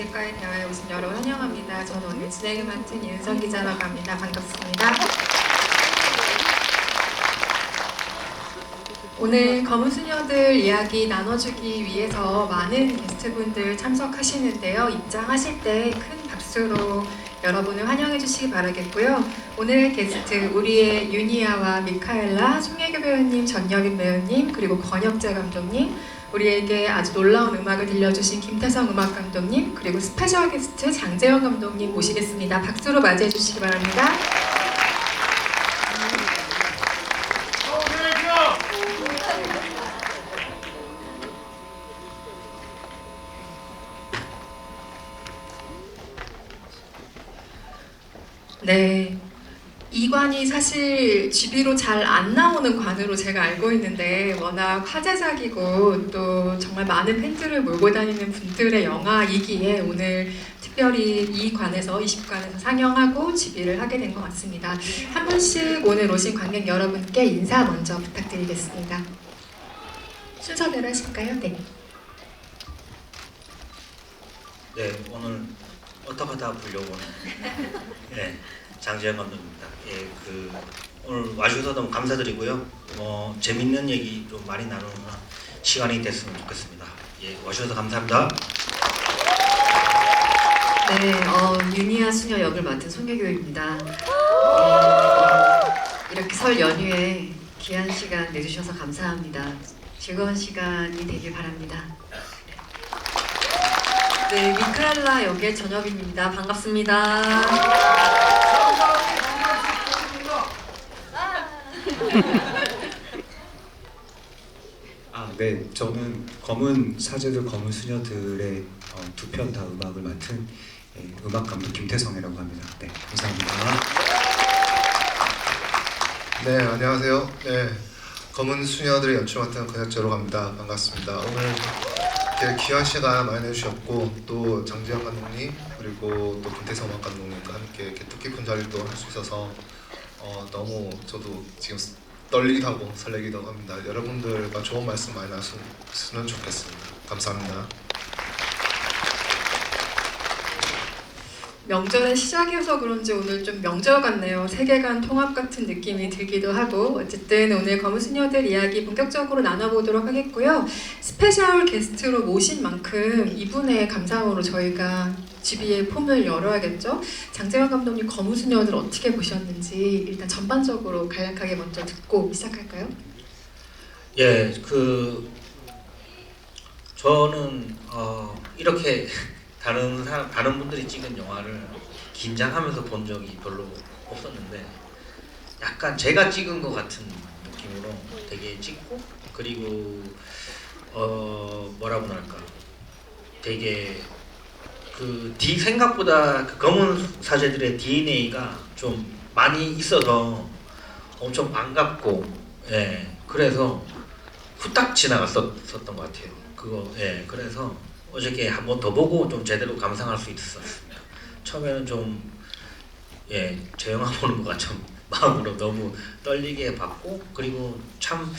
관객과의 대화에 오신 여러분 환영합니다. 저는 오늘 진행을 맡은 이은성 기자라고 합니다. 반갑습니다. 오늘 검은 수녀들 이야기 나눠주기 위해서 많은 게스트분들 참석하시는데요. 입장하실 때 큰 박수로 여러분을 환영해 주시기 바라겠고요. 오늘 게스트 우리의 유니아와 미카엘라, 송혜교 배우님, 전여빈 배우님, 그리고 권혁재 감독님, 우리에게 아주 놀라운 음악을 들려주신 김태성 음악감독님, 그리고 스페셜 게스트 장재현 감독님 모시겠습니다. 박수로 맞이해 주시기 바랍니다. 네, 이 관이 사실 GB로 잘 안 나오는 관으로 제가 알고 있는데 워낙 화제작이고 또 정말 많은 팬들을 몰고 다니는 분들의 영화이기에 오늘 특별히 이 관에서 20관에서 상영하고 GB를 하게 된 것 같습니다. 한 분씩 오늘 오신 관객 여러분께 인사 먼저 부탁드리겠습니다. 순서대로 하실까요? 네. 네, 오늘 어떡하다 부려고 네, 장재현 감독입니다. 예, 오늘 와주셔서 너무 감사드리고요. 재밌는 얘기 좀 많이 나누는 시간이 됐으면 좋겠습니다. 예, 와주셔서 감사합니다. 네, 유니아 수녀 역을 맡은 송혜교입니다. 이렇게 설 연휴에 귀한 시간 내주셔서 감사합니다. 즐거운 시간이 되길 바랍니다. 네, 미카엘라 역의 전여빈입니다. 반갑습니다. 네, 저는 검은 사제들, 검은 수녀들의 두 편 다 음악을 맡은 음악 감독 김태성이라고 합니다. 네, 감사합니다. 네, 안녕하세요. 네, 검은 수녀들의 연출 맡은 권혁재라고 합니다. 반갑습니다. 오늘 이렇게 귀한 시간 많이 내주셨고 또 장재현 감독님 그리고 또 김태성 음악 감독님과 함께 이렇게 뜻깊은 자리를 또 할 수 있어서 너무 저도 지금 떨리기도 하고 설레기도 합니다. 여러분들과 좋은 말씀 많이 나눴으면 좋겠습니다. 감사합니다. 명절의 시작이어서 그런지 오늘 좀 명절 같네요. 세계관 통합 같은 느낌이 들기도 하고 어쨌든 오늘 검은 수녀들 이야기 본격적으로 나눠보도록 하겠고요. 스페셜 게스트로 모신 만큼 이분의 감상으로 저희가 GB의 폼을 열어야겠죠. 장재현 감독님 검은 수녀들 어떻게 보셨는지 일단 전반적으로 간략하게 먼저 듣고 시작할까요? 예, 저는 이렇게 다른 분들이 찍은 영화를 긴장하면서 본 적이 별로 없었는데 약간 제가 찍은 것 같은 느낌으로 되게 찍고 그리고 뭐라고 할까 되게 생각보다 검은 사제들의 DNA가 좀 많이 있어서 엄청 반갑고 예 그래서 후딱 지나갔었던 것 같아요. 예 그래서 어저께 한 번 더 보고 좀 제대로 감상할 수 있었습니다. 처음에는 제 영화 보는 것과 좀 마음으로 너무 떨리게 봤고 그리고 참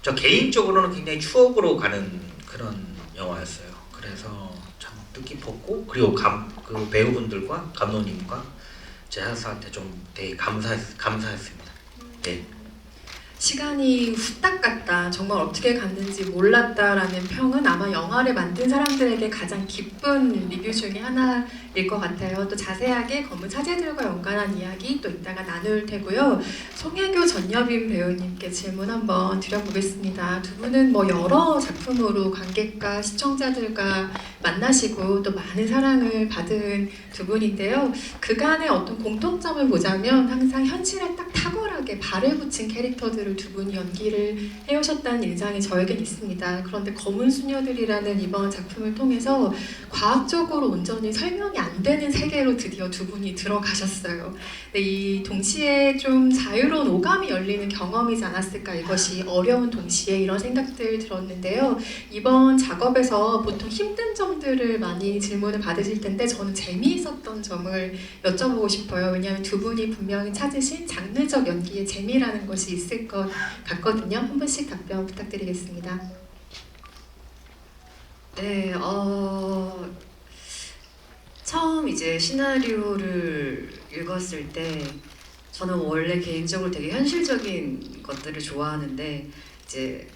저 개인적으로는 굉장히 추억으로 가는 그런 영화였어요. 그래서 참 뜻깊었고 그리고 그 배우분들과 감독님과 제작사한테 좀 되게 감사했습니다. 네. 시간이 후딱 갔다, 정말 어떻게 갔는지 몰랐다라는 평은 아마 영화를 만든 사람들에게 가장 기쁜 리뷰 중에 하나일 것 같아요. 또 자세하게 검은 사제들과 연관한 이야기 또 이따가 나눌 테고요. 송혜교, 전여빈 배우님께 질문 한번 드려보겠습니다. 두 분은 뭐 여러 작품으로 관객과 시청자들과 만나시고 또 많은 사랑을 받은 두 분인데요. 그간의 어떤 공통점을 보자면 항상 현실에 딱 탁월하게 발을 붙인 캐릭터들을 두 분이 연기를 해오셨다는 인상이 저에겐 있습니다. 그런데 검은 수녀들이라는 이번 작품을 통해서 과학적으로 온전히 설명이 안 되는 세계로 드디어 두 분이 들어가셨어요. 근데 이 동시에 좀 자유로운 오감이 열리는 경험이지 않았을까, 이것이 어려운 동시에 이런 생각들 들었는데요. 이번 작업에서 보통 힘든 점들을 많이 질문을 받으실 텐데 저는 재미있었던 점을 여쭤보고 싶어요. 왜냐하면 두 분이 분명히 찾으신 장르적 연기의 재미라는 것이 있을 것 같거든요. 한 분씩 답변 부탁드리겠습니다. 네, 처음 이제 시나리오를 읽었을 때 저는 원래 개인적으로 되게 현실적인 것들을 좋아하는데 이제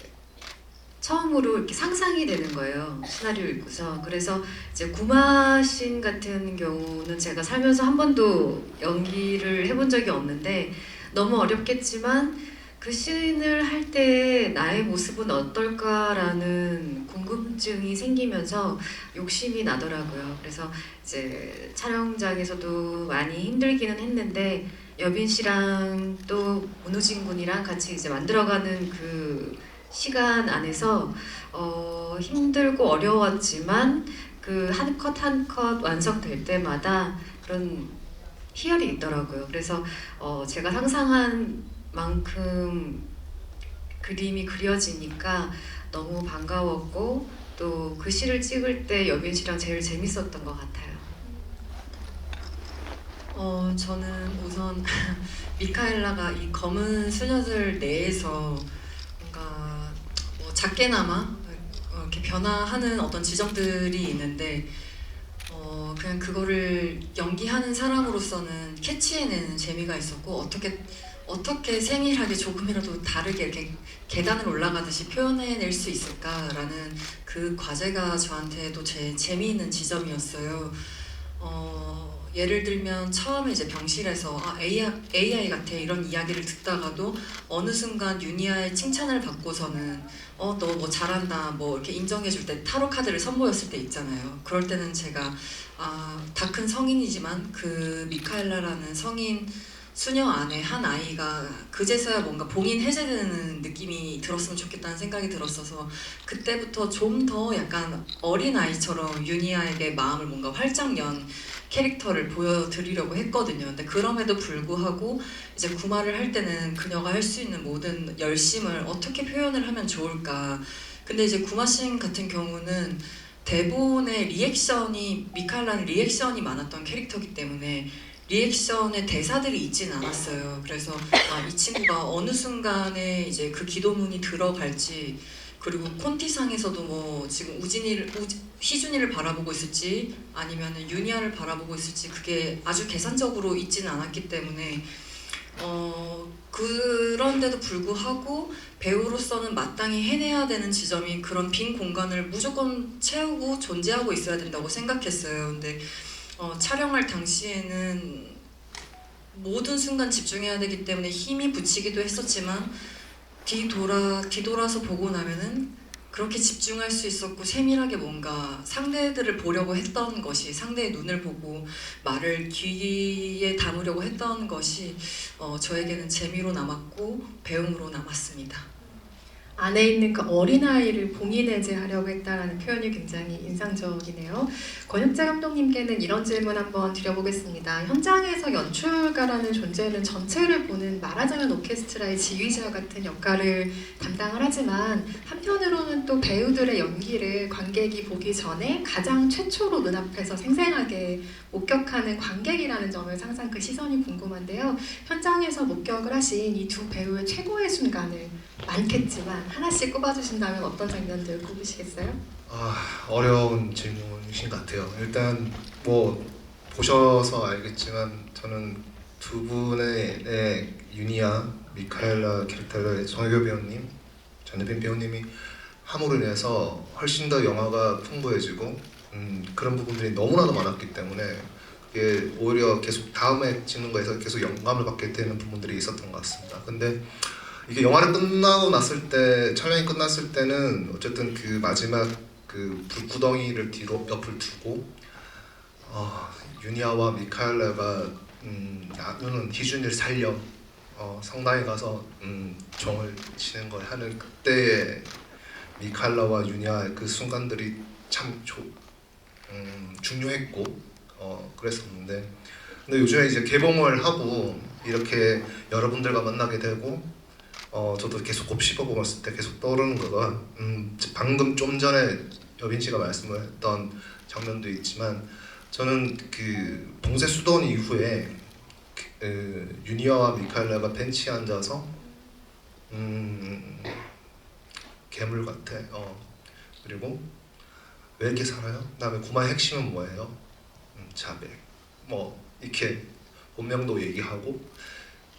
처음으로 이렇게 상상이 되는 거예요. 시나리오 읽고서. 그래서 이제 구마신 같은 경우는 제가 살면서 한 번도 연기를 해본 적이 없는데 너무 어렵겠지만 그 씬을 할 때 나의 모습은 어떨까라는 궁금증이 생기면서 욕심이 나더라고요. 그래서 이제 촬영장에서도 많이 힘들기는 했는데 여빈 씨랑 또 문우진 군이랑 같이 이제 만들어가는 그 시간 안에서 힘들고 어려웠지만 그 한 컷 한 컷 완성될 때마다 그런 희열이 있더라고요. 그래서 제가 상상한 만큼 그림이 그려지니까 너무 반가웠고 또 그 시를 찍을 때 여빈 씨랑 제일 재밌었던 것 같아요. 저는 우선 미카엘라가 이 검은 수녀들 내에서 뭔가 뭐 작게나마 이렇게 변화하는 어떤 지점들이 있는데 그냥 그거를 연기하는 사람으로서는 캐치해내는 재미가 있었고 어떻게 세밀하게 조금이라도 다르게 이렇게 계단을 올라가듯이 표현해낼 수 있을까라는 그 과제가 저한테도 제 재미있는 지점이었어요. 예를 들면 처음에 이제 병실에서 AI 같아 이런 이야기를 듣다가도 어느 순간 유니아의 칭찬을 받고서는 너 뭐 잘한다 뭐 이렇게 인정해줄 때 타로 카드를 선보였을 때 있잖아요. 그럴 때는 제가 다 큰 성인이지만 그 미카엘라라는 성인 수녀 안에 한 아이가 그제서야 뭔가 봉인 해제되는 느낌이 들었으면 좋겠다는 생각이 들었어서 그때부터 좀 더 약간 어린 아이처럼 유니아에게 마음을 뭔가 활짝 연 캐릭터를 보여드리려고 했거든요. 근데 그럼에도 불구하고 이제 구마를 할 때는 그녀가 할 수 있는 모든 열심을 어떻게 표현을 하면 좋을까. 근데 이제 구마신 같은 경우는 대본의 미카엘라는 리액션이 많았던 캐릭터이기 때문에 리액션의 대사들이 있진 않았어요. 그래서 이 친구가 어느 순간에 이제 그 기도문이 들어갈지 그리고 콘티상에서도 뭐 지금 희준이를 바라보고 있을지 아니면 유니아를 바라보고 있을지 그게 아주 계산적으로 있지는 않았기 때문에 그런데도 불구하고 배우로서는 마땅히 해내야 되는 지점이 그런 빈 공간을 무조건 채우고 존재하고 있어야 된다고 생각했어요. 근데 촬영할 당시에는 모든 순간 집중해야 되기 때문에 힘이 붙이기도 했었지만 뒤돌아서 보고 나면은 그렇게 집중할 수 있었고 세밀하게 뭔가 상대들을 보려고 했던 것이 상대의 눈을 보고 말을 귀에 담으려고 했던 것이 저에게는 재미로 남았고 배움으로 남았습니다. 안에 있는 그 어린아이를 봉인해제하려고 했다라는 표현이 굉장히 인상적이네요. 권혁재 감독님께는 이런 질문 한번 드려보겠습니다. 현장에서 연출가라는 존재는 전체를 보는 말하자면 오케스트라의 지휘자 같은 역할을 담당을 하지만 한편으로는 또 배우들의 연기를 관객이 보기 전에 가장 최초로 눈앞에서 생생하게 목격하는 관객이라는 점을 항상 그 시선이 궁금한데요. 현장에서 목격을 하신 이 두 배우의 최고의 순간을 많겠지만 하나씩 꼽아주신다면 어떤 장면들 꼽으시겠어요? 어려운 질문이신 것 같아요. 일단 뭐 보셔서 알겠지만 저는 두 분의 유니아, 미카엘라 캐릭터의 정혜교 배우님, 전예빈 배우님이 함으로 인해서 훨씬 더 영화가 풍부해지고 그런 부분들이 너무나도 많았기 때문에 그게 오히려 계속 다음에 찍는 거에서 계속 영감을 받게 되는 부분들이 있었던 것 같습니다. 근데 이게 영화를 끝나고 났을 때 촬영이 끝났을 때는 어쨌든 그 마지막 그 불구덩이를 뒤로 옆을 두고 유니아와 미카엘라가 나누는 희준이를 살려 성당에 가서 종을 치는 걸 하는 그때의 미카엘라와 유니아의 그 순간들이 참 중요했고 그랬었는데 근데 요즘에 이제 개봉을 하고 이렇게 여러분들과 만나게 되고 저도 계속 곱씹어보고 있을 때 계속 떠오르는 거가 방금 좀 전에 여빈 씨가 말씀을 했던 장면도 있지만 저는 그 봉쇄 수도원 이후에 유니아와 미카엘라가 벤치에 앉아서 괴물 같아. 그리고 왜 이렇게 살아요? 그다음에 구마의 핵심은 뭐예요? 자백, 뭐 이렇게 본명도 얘기하고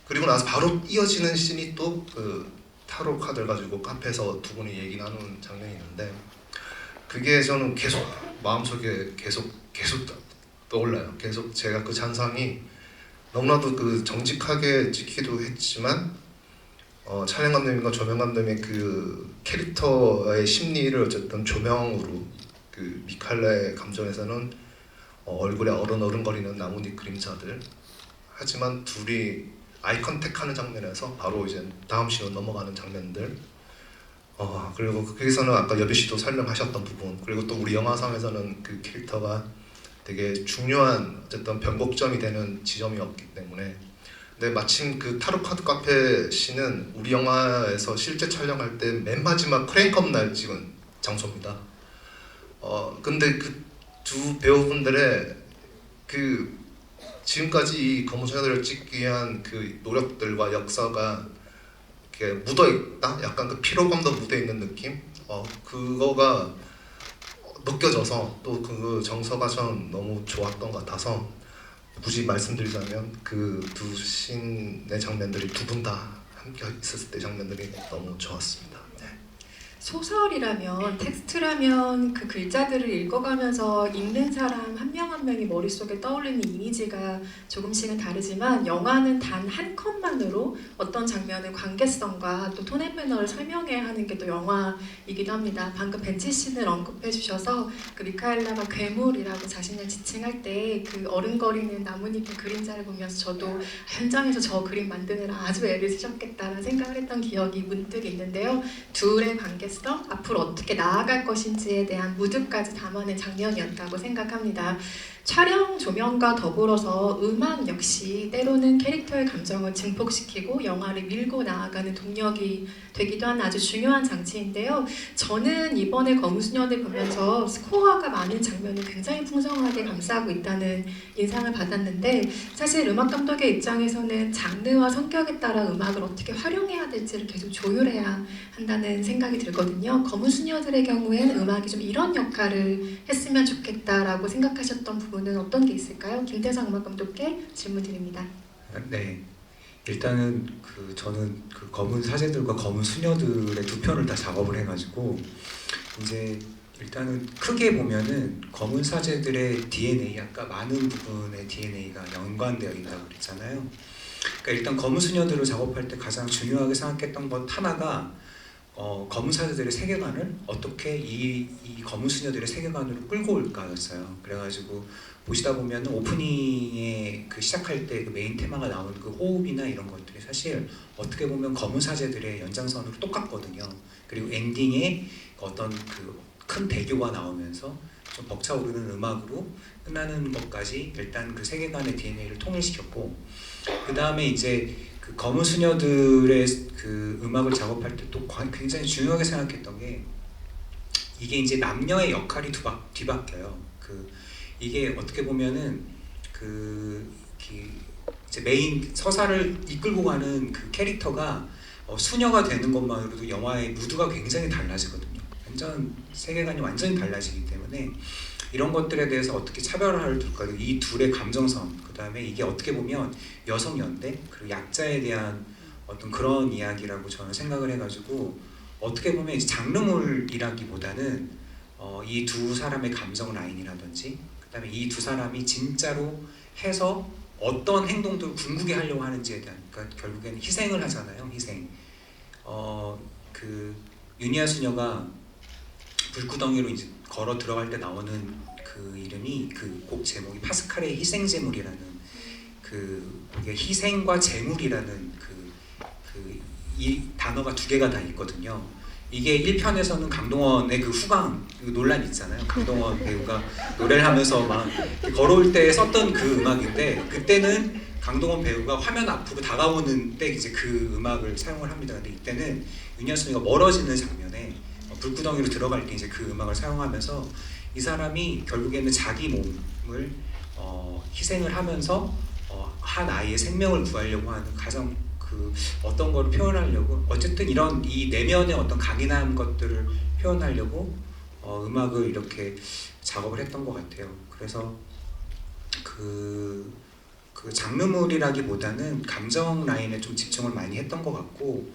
그리고 나서 바로 이어지는 씬이 또 그 타로 카드를 가지고 카페에서 두 분이 얘기 나누는 장면이 있는데 그게 저는 계속 마음속에 계속 떠올라요. 계속 제가 그 잔상이 너무나도 그 정직하게 찍기도 했지만 촬영 감독님과 조명 감독님의 그 캐릭터의 심리를 어쨌든 조명으로 그 미칼라의 감정에서는 얼굴에 어른거리는 나뭇잎 그림자들 하지만 둘이 아이 컨택하는 장면에서 바로 이제 다음 씬으로 넘어가는 장면들 그리고 거기서는 아까 여비 씨도 설명하셨던 부분 그리고 또 우리 영화상에서는 그 캐릭터가 되게 중요한 어쨌든 변곡점이 되는 지점이었기 때문에 근데 마침 그 타로 카드 카페 씬은 우리 영화에서 실제 촬영할 때 맨 마지막 크랭크업 날 찍은 장소입니다. 근데 그 두 배우분들의 그 지금까지 이 검은 소녀들을 찍기 위한 그 노력들과 역사가 이렇게 묻어있다? 약간 그 피로감도 묻어있는 느낌? 그거가 느껴져서 또 그 정서가 전 너무 좋았던 것 같아서 굳이 말씀드리자면 그 두 씬의 장면들이 두 분 다 함께 있었을 때 장면들이 너무 좋았습니다. 네. 소설이라면 텍스트라면 그 글자들을 읽어가면서 읽는 사람 한 명 한 명이 머릿속에 떠올리는 이미지가 조금씩은 다르지만 영화는 단 한 컷만으로 어떤 장면의 관계성과 또 톤 앤 매너를 설명해야 하는 게 또 영화이기도 합니다. 방금 벤치 씬을 언급해 주셔서 그 미카엘라가 괴물이라고 자신을 지칭할 때 그 어른거리는 나뭇잎의 그림자를 보면서 저도 현장에서 저 그림 만드느라 아주 애를 쓰셨겠다라는 생각을 했던 기억이 문득 있는데요. 둘의 관계성, 앞으로 어떻게 나아갈 것인지에 대한 무드까지 담아낸 장면이었다고 생각합니다. 촬영 조명과 더불어서 음악 역시 때로는 캐릭터의 감정을 증폭시키고 영화를 밀고 나아가는 동력이 되기도 하는 아주 중요한 장치인데요. 저는 이번에 검은수녀들 보면서 스코어가 많은 장면을 굉장히 풍성하게 감싸고 있다는 인상을 받았는데 사실 음악 감독의 입장에서는 장르와 성격에 따라 음악을 어떻게 활용해야 될지를 계속 조율해야 한다는 생각이 들거든요. 검은수녀들의 경우에는 음악이 좀 이런 역할을 했으면 좋겠다라고 생각하셨던 부분은 어떤 게 있을까요? 김태성 음악 감독께 질문 드립니다. 네, 일단은 저는 그 검은 사제들과 검은 수녀들의 두 편을 다 작업을 해가지고 이제 일단은 크게 보면은 검은 사제들의 DNA, 아까 많은 부분의 DNA가 연관되어 있다고 그랬잖아요. 그러니까 일단 검은 수녀들을 작업할 때 가장 중요하게 생각했던 것 하나가 검은 사제들의 세계관을 어떻게 이 검은 수녀들의 세계관으로 끌고 올까였어요. 그래가지고 보시다 보면 오프닝에 그 시작할 때 그 메인 테마가 나오는 그 호흡이나 이런 것들이 사실 어떻게 보면 검은 사제들의 연장선으로 똑같거든요. 그리고 엔딩에 어떤 그 큰 대교가 나오면서 좀 벅차오르는 음악으로 끝나는 것까지 일단 그 세계관의 DNA를 통일시켰고 그 다음에 이제 그 검은 수녀들의 그 음악을 작업할 때 또 굉장히 중요하게 생각했던 게 이게 이제 남녀의 역할이 뒤바뀌어요. 이게 어떻게 보면은 이제 메인 서사를 이끌고 가는 그 캐릭터가 수녀가 되는 것만으로도 영화의 무드가 굉장히 달라지거든요. 세계관이 완전히 달라지기 때문에 이런 것들에 대해서 어떻게 차별화를 둘까, 이 둘의 감정선, 그 다음에 이게 어떻게 보면 여성 연대 그리고 약자에 대한 어떤 그런 이야기라고 저는 생각을 해가지고 어떻게 보면 이제 장르물이라기보다는 이 두 사람의 감정 라인이라든지 그 다음에 이 두 사람이 진짜로 해서 어떤 행동들을 궁극에 하려고 하는지에 대한, 그러니까 결국에는 희생을 하잖아요. 희생. 그 유니아 수녀가 불구덩이로 이제 걸어 들어갈 때 나오는 그 이름이 그 곡 제목이 파스칼의 희생제물이라는 그게 희생과 제물이라는 이 단어가 두 개가 다 있거든요. 이게 1편에서는 강동원의 그 후광 그 논란 있잖아요. 강동원 배우가 노래를 하면서 막 걸어올 때 썼던 그 음악인데 그때는 강동원 배우가 화면 앞으로 다가오는 때 이제 그 음악을 사용을 합니다. 근데 이때는 윤여순이가 멀어지는 장면에 불구덩이로 들어갈 때 이제 그 음악을 사용하면서 이 사람이 결국에는 자기 몸을 희생을 하면서 한 아이의 생명을 구하려고 하는 가장 어떤 거를 표현하려고 어쨌든 이런 이 내면의 어떤 강인한 것들을 표현하려고 음악을 이렇게 작업을 했던 것 같아요. 그래서 그 장르물이라기보다는 감정 라인에 좀 집중을 많이 했던 것 같고,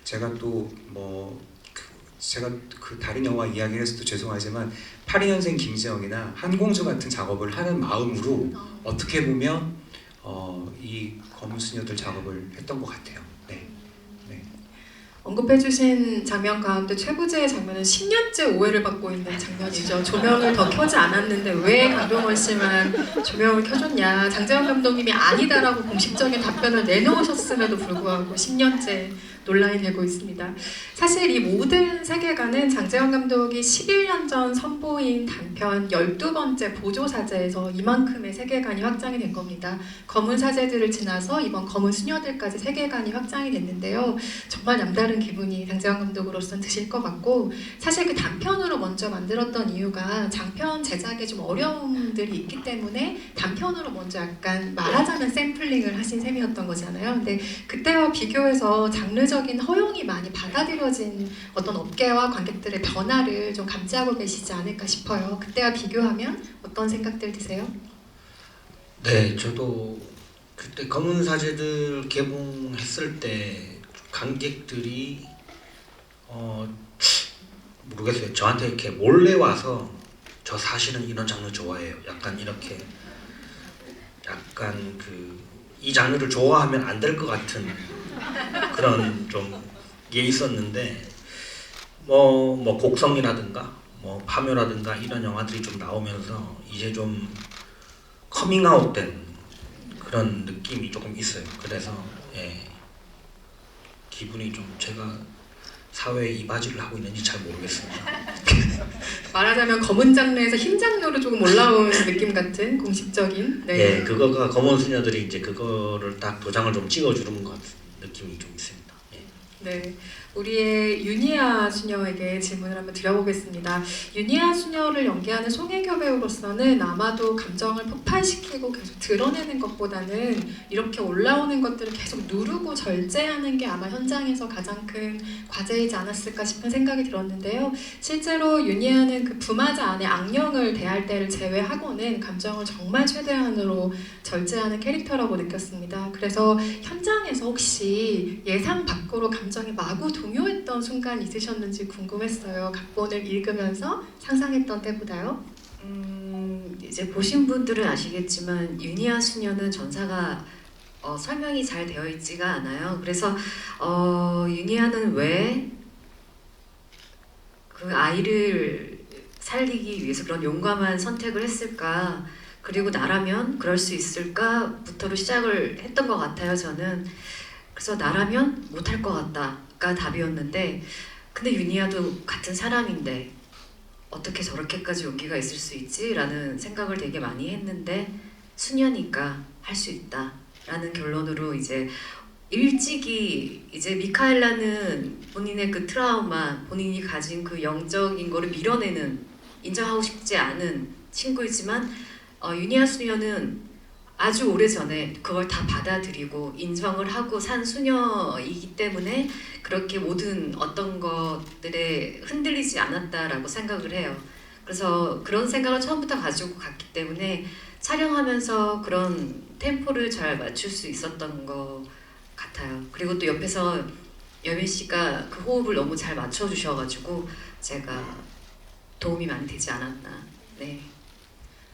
제가 또 제가 그 다른 영화 이야기를 해서도 죄송하지만 82년생 김지영이나 한공주 같은 작업을 하는 마음으로 어떻게 보면 이 검은 수녀들 작업을 했던 것 같아요. 네. 언급해주신 장면 가운데 최고제의 장면은 10년째 오해를 받고 있는 장면이죠. 조명을 더 켜지 않았는데 왜 강병원 씨만 조명을 켜줬냐. 장재현 감독님이 아니다라고 공식적인 답변을 내놓으셨음에도 불구하고 10년째 논란이 되고 있습니다. 사실 이 모든 세계관은 장재현 감독이 11년 전 선보인 단편 12번째 보조사제에서 이만큼의 세계관이 확장이 된 겁니다. 검은 사제들을 지나서 이번 검은 수녀들까지 세계관이 확장이 됐는데요. 정말 남다른 기분이 장재현 감독으로서는 드실 것 같고, 사실 그 단편으로 먼저 만들었던 이유가 장편 제작에 좀 어려움들이 있기 때문에 단편으로 먼저 약간 말하자면 샘플링을 하신 셈이었던 거잖아요. 근데 그때와 비교해서 장르적인 허용이 많이 받아들여진 어떤 업계와 관객들의 변화를 좀 감지하고 계시지 않을까 싶어요. 그때와 비교하면 어떤 생각들 드세요? 네, 저도 그때 검은 사제들 개봉했을 때 관객들이 모르겠어요. 저한테 이렇게 몰래 와서 저 사실은 이런 장르 좋아해요. 약간 이렇게 약간 이 장르를 좋아하면 안 될 것 같은 그런 좀 게 있었는데 뭐 곡성이라든가 뭐 파묘라든가 이런 영화들이 좀 나오면서 이제 좀 커밍아웃된 그런 느낌이 조금 있어요. 그래서 기분이 좀 제가 사회에 이바지를 하고 있는지 잘 모르겠습니다. 말하자면 검은 장르에서 흰 장르로 조금 올라온 느낌 같은 공식적인. 네, 그거가 검은 수녀들이 이제 그거를 딱 도장을 좀 찍어주는 것 같은 느낌이 좀 있습니다. 네, 우리의 윤희아 수녀에게 질문을 한번 드려보겠습니다. 윤희아 수녀를 연기하는 송혜교 배우로서는 아마도 감정을 폭발시키고 계속 드러내는 것보다는 이렇게 올라오는 것들을 계속 누르고 절제하는 게 아마 현장에서 가장 큰 과제이지 않았을까 싶은 생각이 들었는데요. 실제로 윤희아는 그 부마자 안에 악령을 대할 때를 제외하고는 감정을 정말 최대한으로 절제하는 캐릭터라고 느꼈습니다. 그래서 현장에서 혹시 예상 밖으로 감정이 마구 동요했던 순간 있으셨는지 궁금했어요. 각본을 읽으면서 상상했던 때보다요. 이제 보신 분들은 아시겠지만 윤희아 수녀는 전사가 설명이 잘 되어 있지가 않아요. 그래서 윤희아는 왜 그 아이를 살리기 위해서 그런 용감한 선택을 했을까, 그리고 나라면 그럴 수 있을까부터로 시작을 했던 것 같아요, 저는. 그래서 나라면 못할 것 같다가 답이었는데, 근데 윤희아도 같은 사람인데 어떻게 저렇게까지 용기가 있을 수 있지? 라는 생각을 되게 많이 했는데, 수녀니까 할 수 있다 라는 결론으로 이제 일찍이 이제 미카엘라는 본인의 그 트라우마, 본인이 가진 그 영적인 거를 밀어내는, 인정하고 싶지 않은 친구이지만 윤희아 수녀는 아주 오래전에 그걸 다 받아들이고 인정을 하고 산 수녀이기 때문에 그렇게 모든 어떤 것들에 흔들리지 않았다라고 생각을 해요. 그래서 그런 생각을 처음부터 가지고 갔기 때문에 촬영하면서 그런 템포를 잘 맞출 수 있었던 것 같아요. 그리고 또 옆에서 여민 씨가 그 호흡을 너무 잘 맞춰주셔가지고 제가 도움이 많이 되지 않았나. 네.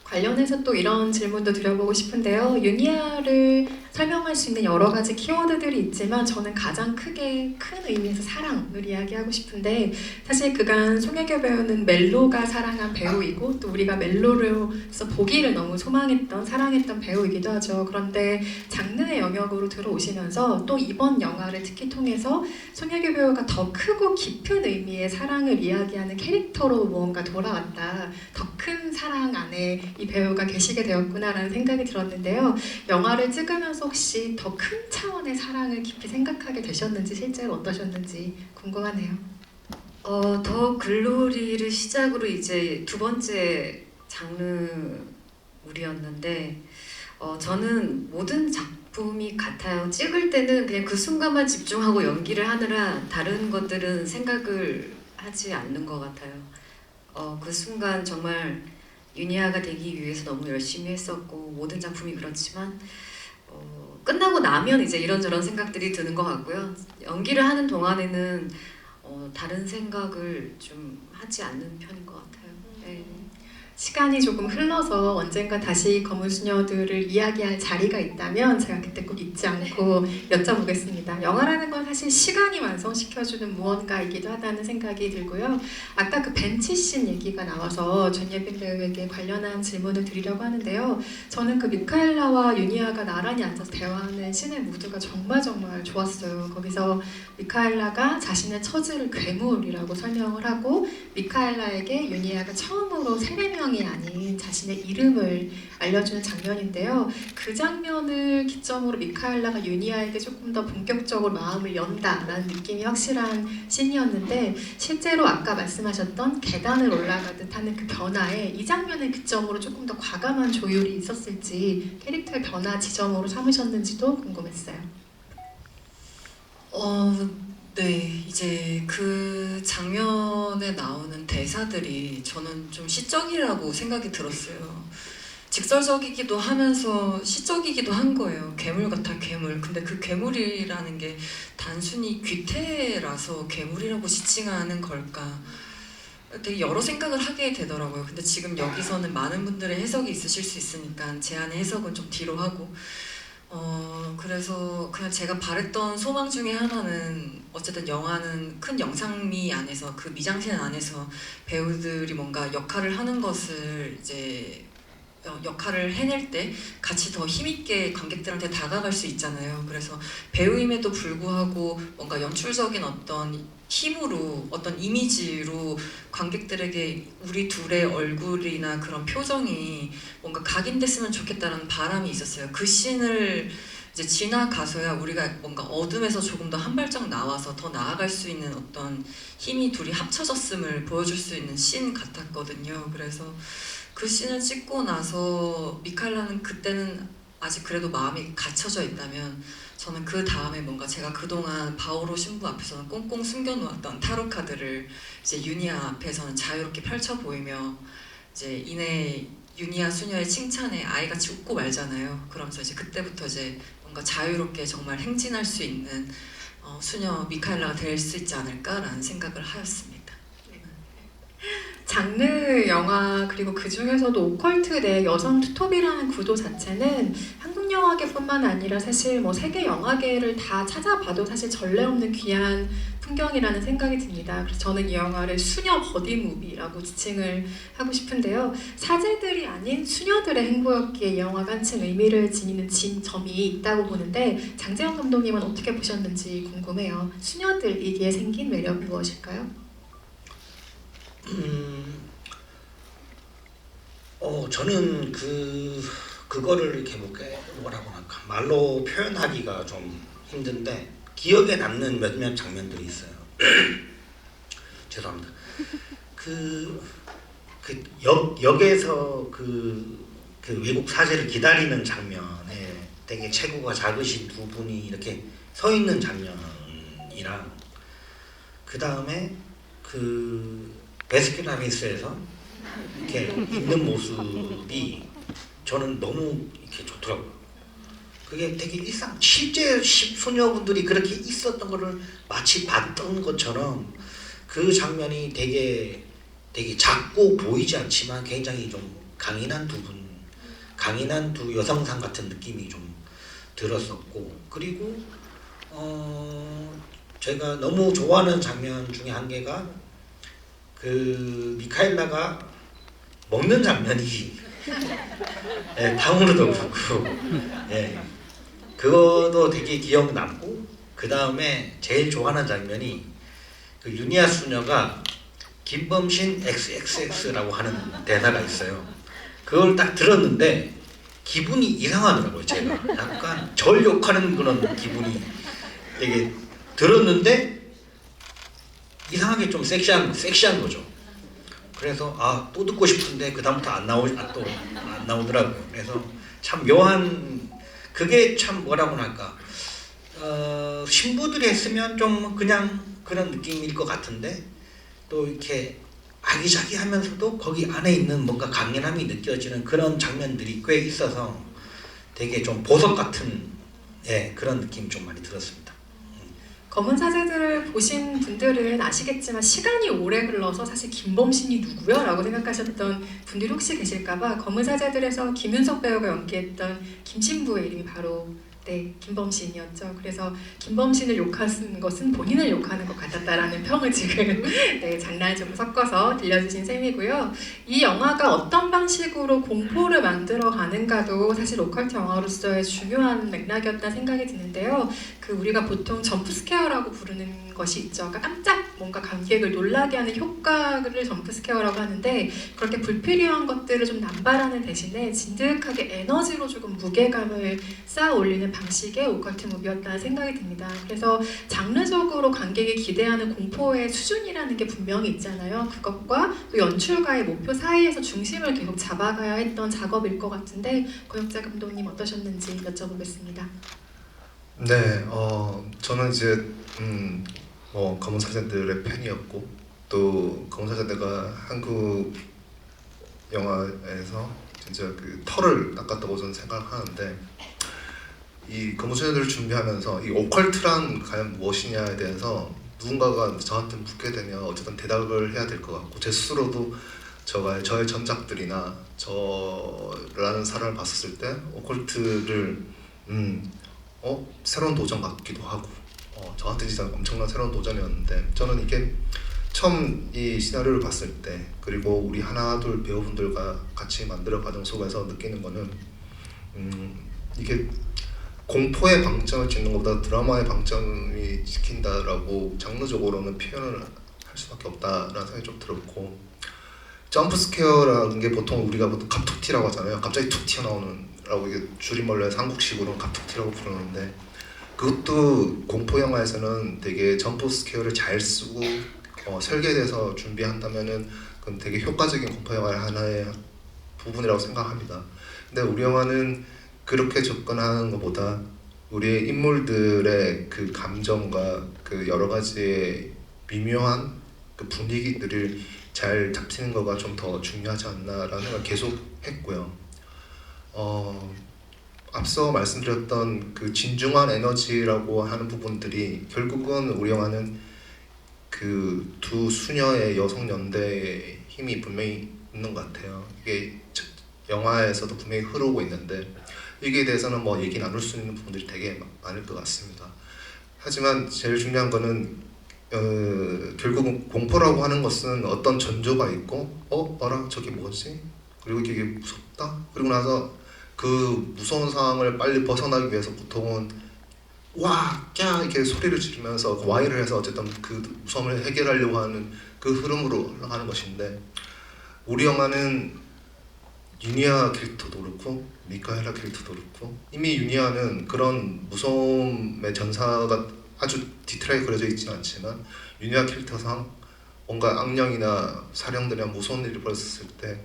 관련해서 또 이런 질문도 드려보고 싶은데요. 윤희아를 설명할 수 있는 여러 가지 키워드들이 있지만 저는 가장 크게 큰 의미에서 사랑을 이야기하고 싶은데, 사실 그간 송혜교 배우는 멜로가 사랑한 배우이고 또 우리가 멜로로서 보기를 너무 소망했던, 사랑했던 배우이기도 하죠. 그런데 장르의 영역으로 들어오시면서 또 이번 영화를 특히 통해서 송혜교 배우가 더 크고 깊은 의미의 사랑을 이야기하는 캐릭터로 무언가 돌아왔다, 더 큰 사랑 안에 이 배우가 계시게 되었구나라는 생각이 들었는데요. 영화를 찍으면서 혹시 더 큰 차원의 사랑을 깊이 생각하게 되셨는지, 실제로 어떠셨는지 궁금하네요. 더 글로리를 시작으로 이제 두 번째 장르물이었는데 저는 모든 작품이 같아요. 찍을 때는 그냥 그 순간만 집중하고 연기를 하느라 다른 것들은 생각을 하지 않는 것 같아요. 그 순간 정말 유니아가 되기 위해서 너무 열심히 했었고 모든 작품이 그렇지만 끝나고 나면 이제 이런저런 생각들이 드는 것 같고요. 연기를 하는 동안에는 다른 생각을 좀 하지 않는 편인 것 같아요. 네. 시간이 조금 흘러서 언젠가 다시 검은 수녀들을 이야기할 자리가 있다면 제가 그때 꼭 잊지 않고 여쭤보겠습니다. 영화라는 건 사실 시간이 완성시켜주는 무언가이기도 하다는 생각이 들고요. 아까 그 벤치씬 얘기가 나와서 전예빈 배우에게 관련한 질문을 드리려고 하는데요. 저는 그 미카엘라와 유니아가 나란히 앉아서 대화하는 씬의 무드가 정말 좋았어요. 거기서 미카엘라가 자신의 처지를 괴물이라고 설명을 하고 미카엘라에게 유니아가 처음으로 세례명이 아닌 자신의 이름을 알려주는 장면인데요. 그 장면을 기점으로 미카엘라가 유니아에게 조금 더 본격적으로 마음을 연다라는 느낌이 확실한 씬이었는데 실제로 아까 말씀하셨던 계단을 올라가듯 하는 그 변화에 이 장면을 기점으로 조금 더 과감한 조율이 있었을지 캐릭터의 변화 지점으로 삼으셨는지도 궁금했어요. 네, 이제 그 장면에 나오는 대사들이 저는 좀 시적이라고 생각이 들었어요. 직설적이기도 하면서 시적이기도 한 거예요. 괴물 같아, 괴물. 근데 그 괴물이라는 게 단순히 귀태라서 괴물이라고 지칭하는 걸까? 되게 여러 생각을 하게 되더라고요. 근데 지금 여기서는 많은 분들의 해석이 있으실 수 있으니까 제 안의 해석은 좀 뒤로 하고 그래서 그냥 제가 바랬던 소망 중에 하나는 어쨌든 영화는 큰 영상미 안에서 그 미장센 안에서 배우들이 뭔가 역할을 하는 것을 이제 역할을 해낼 때 같이 더 힘있게 관객들한테 다가갈 수 있잖아요. 그래서 배우임에도 불구하고 뭔가 연출적인 어떤 힘으로 어떤 이미지로 관객들에게 우리 둘의 얼굴이나 그런 표정이 뭔가 각인됐으면 좋겠다는 바람이 있었어요. 그 씬을 이제 지나가서야 우리가 뭔가 어둠에서 조금 더 한 발짝 나와서 더 나아갈 수 있는 어떤 힘이 둘이 합쳐졌음을 보여줄 수 있는 씬 같았거든요. 그래서 그 씬을 찍고 나서 미카엘라는 그때는 아직 그래도 마음이 갇혀져 있다면 저는 그 다음에 뭔가 제가 그동안 바오로 신부 앞에서는 꽁꽁 숨겨놓았던 타로 카드를 이제 유니아 앞에서는 자유롭게 펼쳐 보이며 이제 이내 유니아 수녀의 칭찬에 아이같이 웃고 말잖아요. 그러면서 이제 그때부터 이제 뭔가 자유롭게 정말 행진할 수 있는 수녀 미카엘라가 될 수 있지 않을까라는 생각을 하였습니다. 장르 영화 그리고 그 중에서도 오컬트 내 여성 투톱이라는 구도 자체는 한국 영화계뿐만 아니라 사실 뭐 세계 영화계를 다 찾아봐도 사실 전례 없는 귀한 풍경이라는 생각이 듭니다. 그래서 저는 이 영화를 수녀 버디 무비라고 지칭을 하고 싶은데요. 사제들이 아닌 수녀들의 행보였기에 이 영화가 한층 의미를 지니는 점이 있다고 보는데 장재영 감독님은 어떻게 보셨는지 궁금해요. 수녀들이기에 생긴 매력이 무엇일까요? 저는 그거를 이렇게 뭐라고 할까 말로 표현하기가 좀 힘든데 기억에 남는 몇몇 장면들이 있어요. 죄송합니다. 역에서 그 외국 사제를 기다리는 장면에 되게 체구가 작으신 두 분이 이렇게 서 있는 장면이랑 그 다음에 베스킨라빈스에서 이렇게 있는 모습이 저는 너무 이렇게 좋더라고요. 그게 되게 실제 소녀분들이 그렇게 있었던 거를 마치 봤던 것처럼 그 장면이 되게 작고 보이지 않지만 굉장히 좀 강인한 두 여성상 같은 느낌이 좀 들었었고, 그리고 제가 너무 좋아하는 장면 중에 한 개가 미카엘라가 먹는 장면이 탕후루도 그렇고 그것도 되게 기억 남고, 그 다음에 제일 좋아하는 장면이 유니아 수녀가 김범신 XXX라고 하는 대사가 있어요. 그걸 딱 들었는데 기분이 이상하더라고요. 제가 약간 절 욕하는 그런 기분이 되게 들었는데 이상하게 좀 섹시한 거죠. 그래서 또 듣고 싶은데 그 다음부터 안 나오더라고요. 그래서 참 묘한, 그게 참 뭐라고 할까, 신부들이 했으면 좀 그냥 그런 느낌일 것 같은데 또 이렇게 아기자기하면서도 거기 안에 있는 뭔가 강인함이 느껴지는 그런 장면들이 꽤 있어서 되게 좀 보석 같은 그런 느낌이 좀 많이 들었습니다. 검은 사제들을 보신 분들은 아시겠지만 시간이 오래 흘러서 사실 김범신이 누구야? 라고 생각하셨던 분들이 혹시 계실까봐 검은 사제들에서 김윤석 배우가 연기했던 김신부의 이름이 바로 김범신이었죠. 그래서 김범신을 욕하는 것은 본인을 욕하는 것 같았다라는 평을 지금 장난을 좀 섞어서 들려주신 셈이고요. 이 영화가 어떤 방식으로 공포를 만들어 가는가도 사실 오컬트 영화로서의 중요한 맥락이었다 생각이 드는데요. 그 우리가 보통 점프스케어라고 부르는 것이 있죠. 그러니까 깜짝 뭔가 관객을 놀라게 하는 효과를 점프스케어라고 하는데 그렇게 불필요한 것들을 좀 남발하는 대신에 진득하게 에너지로 조금 무게감을 쌓아 올리는 방식의 오컬트 무비였다는 생각이 듭니다. 그래서 장르적으로 관객이 기대하는 공포의 수준이라는 게 분명히 있잖아요. 그것과 또 연출가의 목표 사이에서 중심을 계속 잡아가야 했던 작업일 것 같은데 고영자 감독님 어떠셨는지 여쭤보겠습니다. 네, 저는 이제 검은 사제들의 팬이었고 또 검은 사제들가 한국 영화에서 진짜 그 털을 닦았다고 저는 생각하는데 이 검은 사제들을 준비하면서 이 오컬트란 과연 무엇이냐에 대해서 누군가가 저한테 묻게 되면 어쨌든 대답을 해야 될 것 같고 제 스스로도 저의 전작들이나 저라는 사람을 봤었을 때 오컬트를 새로운 도전 같기도 하고 저한테 진짜 엄청난 새로운 도전이었는데 저는 이게 처음 이 시나리오를 봤을 때 그리고 우리 하나둘 배우분들과 같이 만들어 과정 속에서 느끼는 거는 이게 공포의 방점을 찍는 것보다 드라마의 방점이 찍힌다라고 장르적으로는 표현을 할 수밖에 없다라는 생각이 좀 들었고 점프 스퀘어라는 게 보통 우리가 보통 갑툭튀라고 하잖아요. 갑자기 툭 튀어나오는 라고 이게 줄임말로 해서 한국식으로는 갑툭튀라고 부르는데 그것도 공포 영화에서는 되게 점프 스퀘어를 잘 쓰고 설계돼서 준비한다면은 그건 되게 효과적인 공포 영화의 하나의 부분이라고 생각합니다. 근데 우리 영화는 그렇게 접근하는 것보다 우리의 인물들의 그 감정과 그 여러 가지의 미묘한 그 분위기들을 잘 잡히는 거가 좀 더 중요하지 않나라는 생각을 계속 했고요. 앞서 말씀드렸던 그 진중한 에너지라고 하는 부분들이 결국은 우리 영화는 그 두 수녀의 여성 연대의 힘이 분명히 있는 것 같아요. 이게 영화에서도 분명히 흐르고 있는데 여기에 대해서는 뭐 얘기 나눌 수 있는 부분들이 되게 많을 것 같습니다. 하지만 제일 중요한 거는 결국은 공포라고 하는 것은 어떤 전조가 있고 어라 저게 뭐지? 그리고 이게 무섭다? 그리고 나서 그 무서운 상황을 빨리 벗어나기 위해서 보통은 와! 꺄! 이렇게 소리를 지르면서 와이를 해서 어쨌든 그 무서움을 해결하려고 하는 그 흐름으로 흘러가는 것인데 우리 영화는 유니아 캐릭터도 그렇고 미카엘라 캐릭터도 그렇고 이미 유니아는 그런 무서움의 전사가 아주 디테일하게 그려져 있지는 않지만 유니아 캐릭터상 뭔가 악령이나 사령들이나 무서운 일이 벌어졌을 때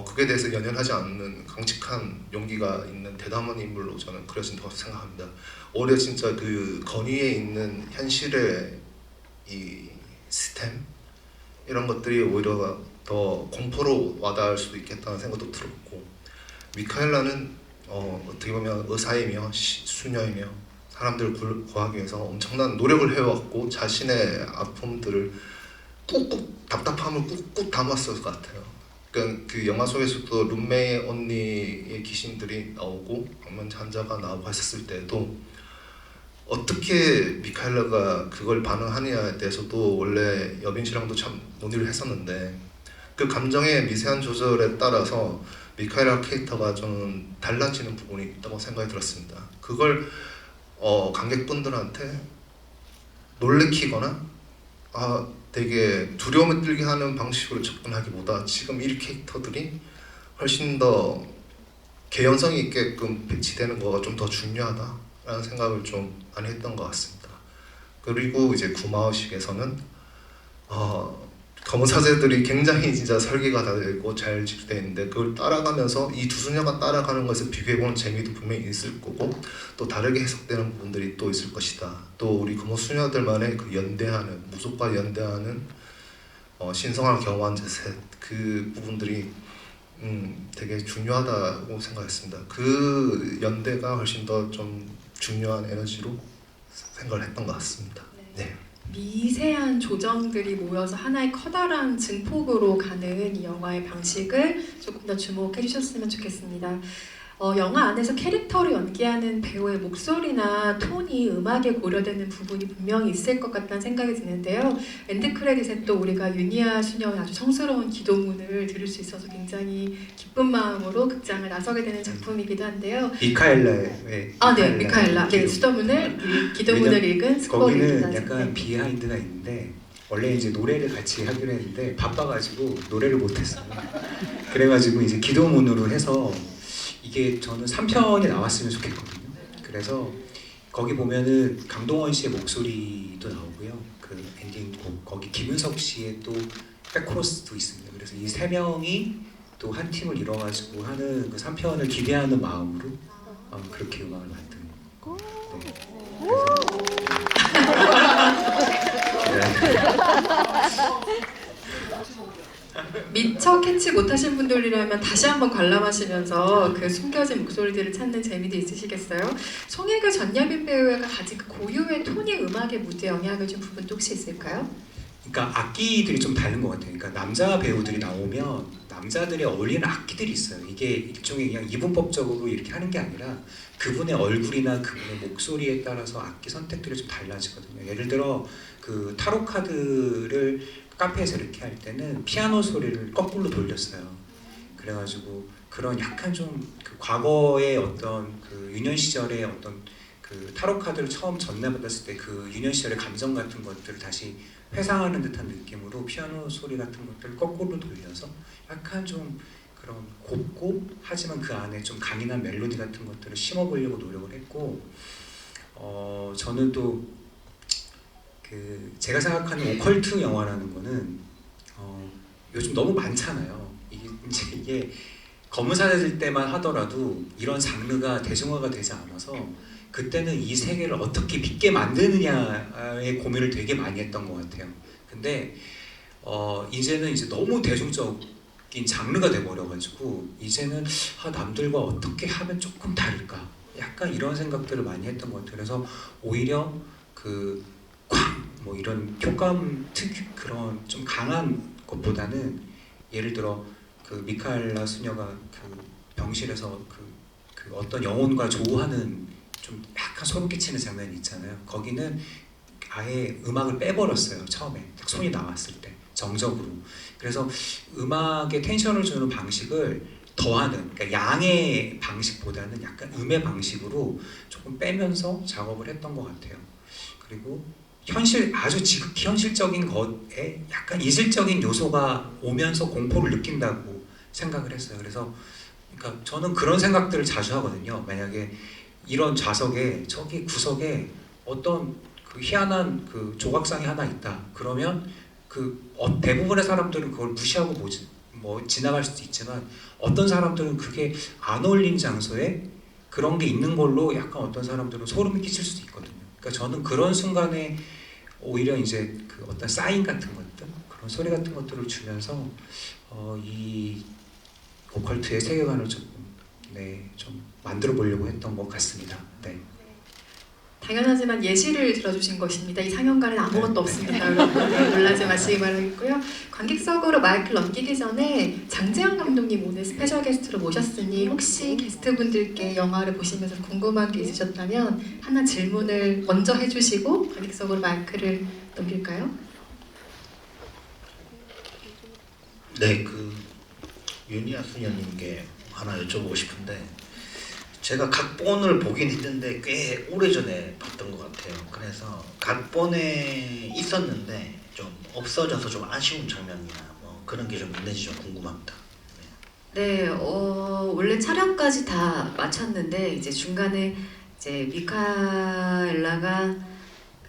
그에 대해서 연연하지 않는 강직한 용기가 있는 대담한 인물로 저는 그려진다고 생각합니다. 오히려 진짜 그 건의에 있는 현실의 이 스템 이런 것들이 오히려 더 공포로 와닿을 수도 있겠다는 생각도 들었고 미카엘라는 어떻게 보면 의사이며 수녀이며 사람들을 구하기 위해서 엄청난 노력을 해왔고 자신의 아픔들을 꾹꾹 답답함을 꾹꾹 담았을 것 같아요. 그러니까 그 영화 속에서도 룸메이 언니의 귀신들이 나오고 방문 환자가 나오고 했었을 때도 어떻게 미카엘라가 그걸 반응하느냐에 대해서도 원래 여빈 씨랑도 참 논의를 했었는데 그 감정의 미세한 조절에 따라서 미카엘라 캐릭터가 좀 달라지는 부분이 있다고 생각이 들었습니다. 그걸 관객분들한테 놀래키거나 되게 두려움에 들게 하는 방식으로 접근하기보다 지금 이 캐릭터들이 훨씬 더 개연성이 있게끔 배치되는 거가 좀 더 중요하다라는 생각을 좀 많이 했던 것 같습니다. 그리고 이제 구마우식에서는 검은 사제들이 굉장히 진짜 설계가 다 되고 잘 집되어 있는데 그걸 따라가면서 이 두 수녀가 따라가는 것을 비교해보는 재미도 분명히 있을 거고 또 다르게 해석되는 부분들이 또 있을 것이다. 또 우리 검은 수녀들만의 그 연대하는 무속과 연대하는 신성한 경호한 제셋 그 부분들이 되게 중요하다고 생각했습니다. 그 연대가 훨씬 더 좀 중요한 에너지로 생각을 했던 것 같습니다. 네. 미세한 조정들이 모여서 하나의 커다란 증폭으로 가는 이 영화의 방식을 조금 더 주목해 주셨으면 좋겠습니다. 영화 안에서 캐릭터를 연기하는 배우의 목소리나 톤이 음악에 고려되는 부분이 분명히 있을 것 같다는 생각이 드는데요. 엔드 크레딧에 또 우리가 유니아 수녀의 아주 성스러운 기도문을 들을 수 있어서 굉장히 기쁜 마음으로 극장을 나서게 되는 작품이기도 한데요. 미카엘라의 미카엘라. 네, 수도문을 기도문을 읽은 스코리 거기는 기자. 약간 비하인드가 있는데 원래 이제 노래를 같이 하기로 했는데 바빠가지고 노래를 못했어요. 그래가지고 이제 기도문으로 해서 이게 저는 3편이 나왔으면 좋겠거든요. 그래서 거기 보면은 강동원 씨의 목소리도 나오고요. 그 엔딩곡 거기 김윤석 씨의 또 백코러스도 있습니다. 그래서 이 세 명이 또 한 팀을 이뤄가지고 하는 그 3편을 기대하는 마음으로 그렇게 음악을 만든 거. 네. 미처 캐치 못하신 분들이라면 다시 한번 관람하시면서 그 숨겨진 목소리들을 찾는 재미도 있으시겠어요? 송혜교 전여빈 배우가 가진 그 고유의 톤이 음악에 무대 영향을 준 부분도 혹시 있을까요? 그러니까 악기들이 좀 다른 것 같아요. 그러니까 남자 배우들이 나오면 남자들이 어울리는 악기들이 있어요. 이게 일종의 그냥 이분법적으로 이렇게 하는 게 아니라 그분의 얼굴이나 그분의 목소리에 따라서 악기 선택들이 좀 달라지거든요. 예를 들어 그 타로 카드를 카페에서 이렇게 할 때는 피아노 소리를 거꾸로 돌렸어요. 그래가지고 그런 약간 좀 그 과거의 어떤 그 유년 시절의 어떤 그 타로 카드를 처음 전달받았을 때 그 유년 시절의 감정 같은 것들을 다시 회상하는 듯한 느낌으로 피아노 소리 같은 것들을 거꾸로 돌려서 약간 좀 그런 곱고 하지만 그 안에 좀 강인한 멜로디 같은 것들을 심어보려고 노력을 했고 저는 또 그 제가 생각하는 오컬트 영화라는 거는 요즘 너무 많잖아요. 이게 검은 사제들 때만 하더라도 이런 장르가 대중화가 되지 않아서 그때는 이 세계를 어떻게 믿게 만드느냐의 고민을 되게 많이 했던 것 같아요. 근데 이제는 이제 너무 대중적인 장르가 돼버려가지고 이제는 남들과 어떻게 하면 조금 다를까 약간 이런 생각들을 많이 했던 것 같아요. 그래서 오히려 그 뭐 이런 효과음 특유 그런 좀 강한 것보다는 예를 들어 그 미카엘라 수녀가 그 병실에서 그 어떤 영혼과 조우하는 좀 약간 소름 끼치는 장면이 있잖아요. 거기는 아예 음악을 빼버렸어요. 처음에 딱 손이 나왔을 때 정적으로. 그래서 음악에 텐션을 주는 방식을 더하는 그러니까 양의 방식보다는 약간 음의 방식으로 조금 빼면서 작업을 했던 것 같아요. 그리고 아주 지극히 현실적인 것에 약간 이질적인 요소가 오면서 공포를 느낀다고 생각을 했어요. 그래서 그러니까 저는 그런 생각들을 자주 하거든요. 만약에 이런 좌석에 저기 구석에 어떤 그 희한한 그 조각상이 하나 있다. 그러면 대부분의 사람들은 그걸 무시하고 지나갈 수도 있지만 어떤 사람들은 그게 안 어울리는 장소에 그런 게 있는 걸로 약간 어떤 사람들은 소름이 끼칠 수도 있거든요. 그러니까 저는 그런 순간에 오히려 이제 그 어떤 사인 같은 것들, 그런 소리 같은 것들을 주면서 이 오컬트의 세계관을 조금 좀 만들어 보려고 했던 것 같습니다. 네. 당연하지만 예시를 들어주신 것입니다. 이 상영관엔 아무것도 네. 없습니다. 여러분 놀라지 마시기 바라겠고요. 관객석으로 마이크를 넘기기 전에 장재영 감독님 오늘 스페셜 게스트로 모셨으니 혹시 게스트분들께 영화를 보시면서 궁금한 게 있으셨다면 하나 질문을 먼저 해주시고 관객석으로 마이크를 넘길까요? 네, 그 윤희아 수녀님께 하나 여쭤보고 싶은데 제가 각본을 보긴 했는데 꽤 오래전에 봤던 것 같아요. 그래서 각본에 있었는데 좀 없어져서 좀 아쉬운 장면이나 뭐 그런 게 좀 있는지 좀 궁금합니다. 네, 원래 촬영까지 다 마쳤는데 이제 중간에 이제 미카엘라가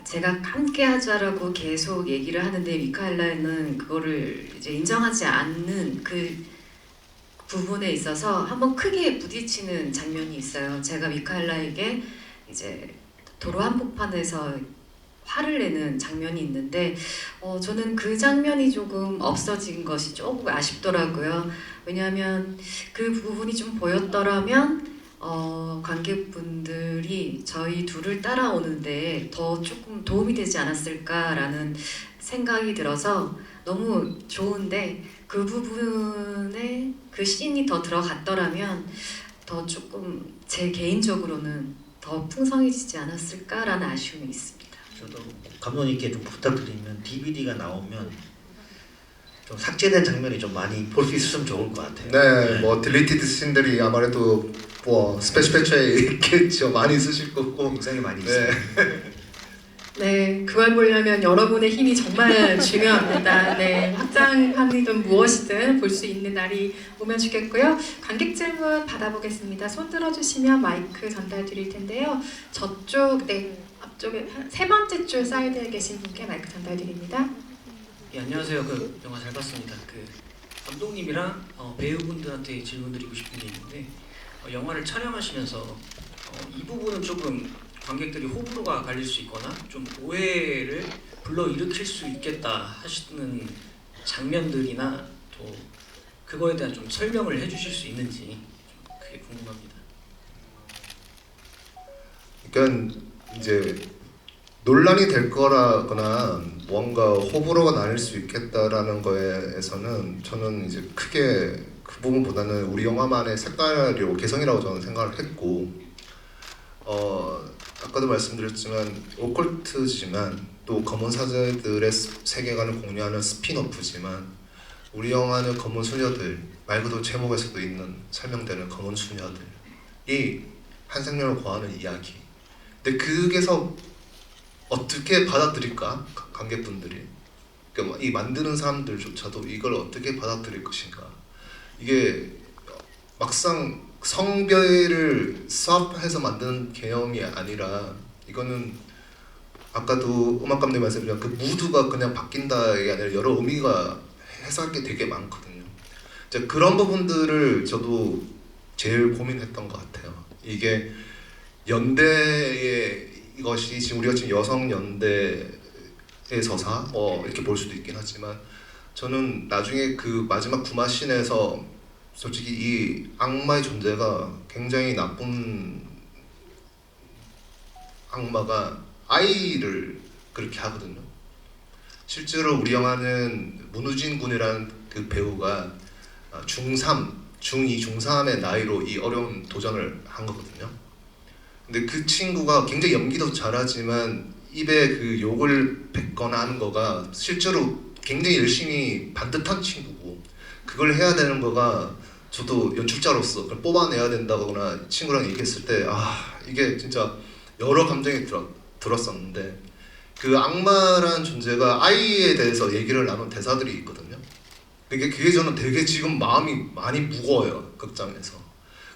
제가 함께 하자라고 계속 얘기를 하는데 미카엘라는 그거를 이제 인정하지 않는 그 부분에 있어서 한번 크게 부딪히는 장면이 있어요. 제가 미카엘라에게 이제 도로 한복판에서 화를 내는 장면이 있는데 저는 그 장면이 조금 없어진 것이 조금 아쉽더라고요. 왜냐하면 그 부분이 좀 보였더라면 관객분들이 저희 둘을 따라오는데 더 조금 도움이 되지 않았을까라는 생각이 들어서 너무 좋은데 그 부분에 그 씬이 더 들어갔더라면 더 조금 제 개인적으로는 더 풍성해지지 않았을까라는 아쉬움이 있습니다. 저도 감독님께 좀 부탁드리면 DVD가 나오면 좀 삭제된 장면이 좀 많이 볼 수 있으면 좋을 것 같아요. 네, 뭐 딜리티드 씬들이 아무래도 뭐 스페셜 패치에 있겠죠. 많이 쓰실 거고. 굉장히 많이 네. 있어요. 네, 그걸 보려면 여러분의 힘이 정말 중요합니다. 네, 확장판이든 무엇이든 볼 수 있는 날이 오면 좋겠고요. 관객 질문 받아보겠습니다. 손 들어주시면 마이크 전달 드릴 텐데요. 저쪽, 네, 앞쪽에 세 번째 줄 사이드에 계신 분께 마이크 전달 드립니다. 예, 안녕하세요. 그 영화 잘 봤습니다. 그 감독님이랑 배우분들한테 질문드리고 싶은 게 있는데 영화를 촬영하시면서 이 부분은 조금 관객들이 호불호가 갈릴 수 있거나 좀 오해를 불러일으킬 수 있겠다 하시는 장면들이나 또 그거에 대한 좀 설명을 해주실 수 있는지 좀 그게 궁금합니다. 그러니까 이제 논란이 될 거라거나 뭔가 호불호가 나뉠 수 있겠다라는 거에서는 저는 이제 크게 그 부분보다는 우리 영화만의 색깔이고 개성이라고 저는 생각을 했고 아까도 말씀드렸지만 오컬트지만 또 검은 사제들의 세계관을 공유하는 스핀오프지만 우리 영화는 검은 수녀들 말 그대로 제목에서도 있는 설명되는 검은 수녀들이 한 생명을 구하는 이야기. 근데 그게서 어떻게 받아들일까 관객분들이 그러니까 이 만드는 사람들조차도 이걸 어떻게 받아들일 것인가 이게 막상 성별을 수합해서 만드는 개념이 아니라 이거는 아까도 음악 감독님 말씀드린 그 무드가 그냥 바뀐다가 아니라 여러 의미가 해석할 게 되게 많거든요. 이제 그런 부분들을 저도 제일 고민했던 것 같아요. 이게 연대의 이것이 지금 우리가 지금 여성 연대의 서사 이렇게 볼 수도 있긴 하지만 저는 나중에 그 마지막 구마신에서 솔직히 이 악마의 존재가 굉장히 나쁜 악마가 아이를 그렇게 하거든요. 실제로 우리 영화는 문우진 군이라는 그 배우가 중3, 중2, 중3의 나이로 이 어려운 도전을 한 거거든요. 근데 그 친구가 굉장히 연기도 잘하지만 입에 그 욕을 뱉거나 하는 거가 실제로 굉장히 열심히 반듯한 친구고 그걸 해야 되는 거가 저도 연출자로서 그걸 뽑아내야 된다거나 친구랑 얘기했을 때 이게 진짜 여러 감정이 들었었는데 그 악마라는 존재가 아이에 대해서 얘기를 나눈 대사들이 있거든요. 그게 저는 되게 지금 마음이 많이 무거워요 극장에서.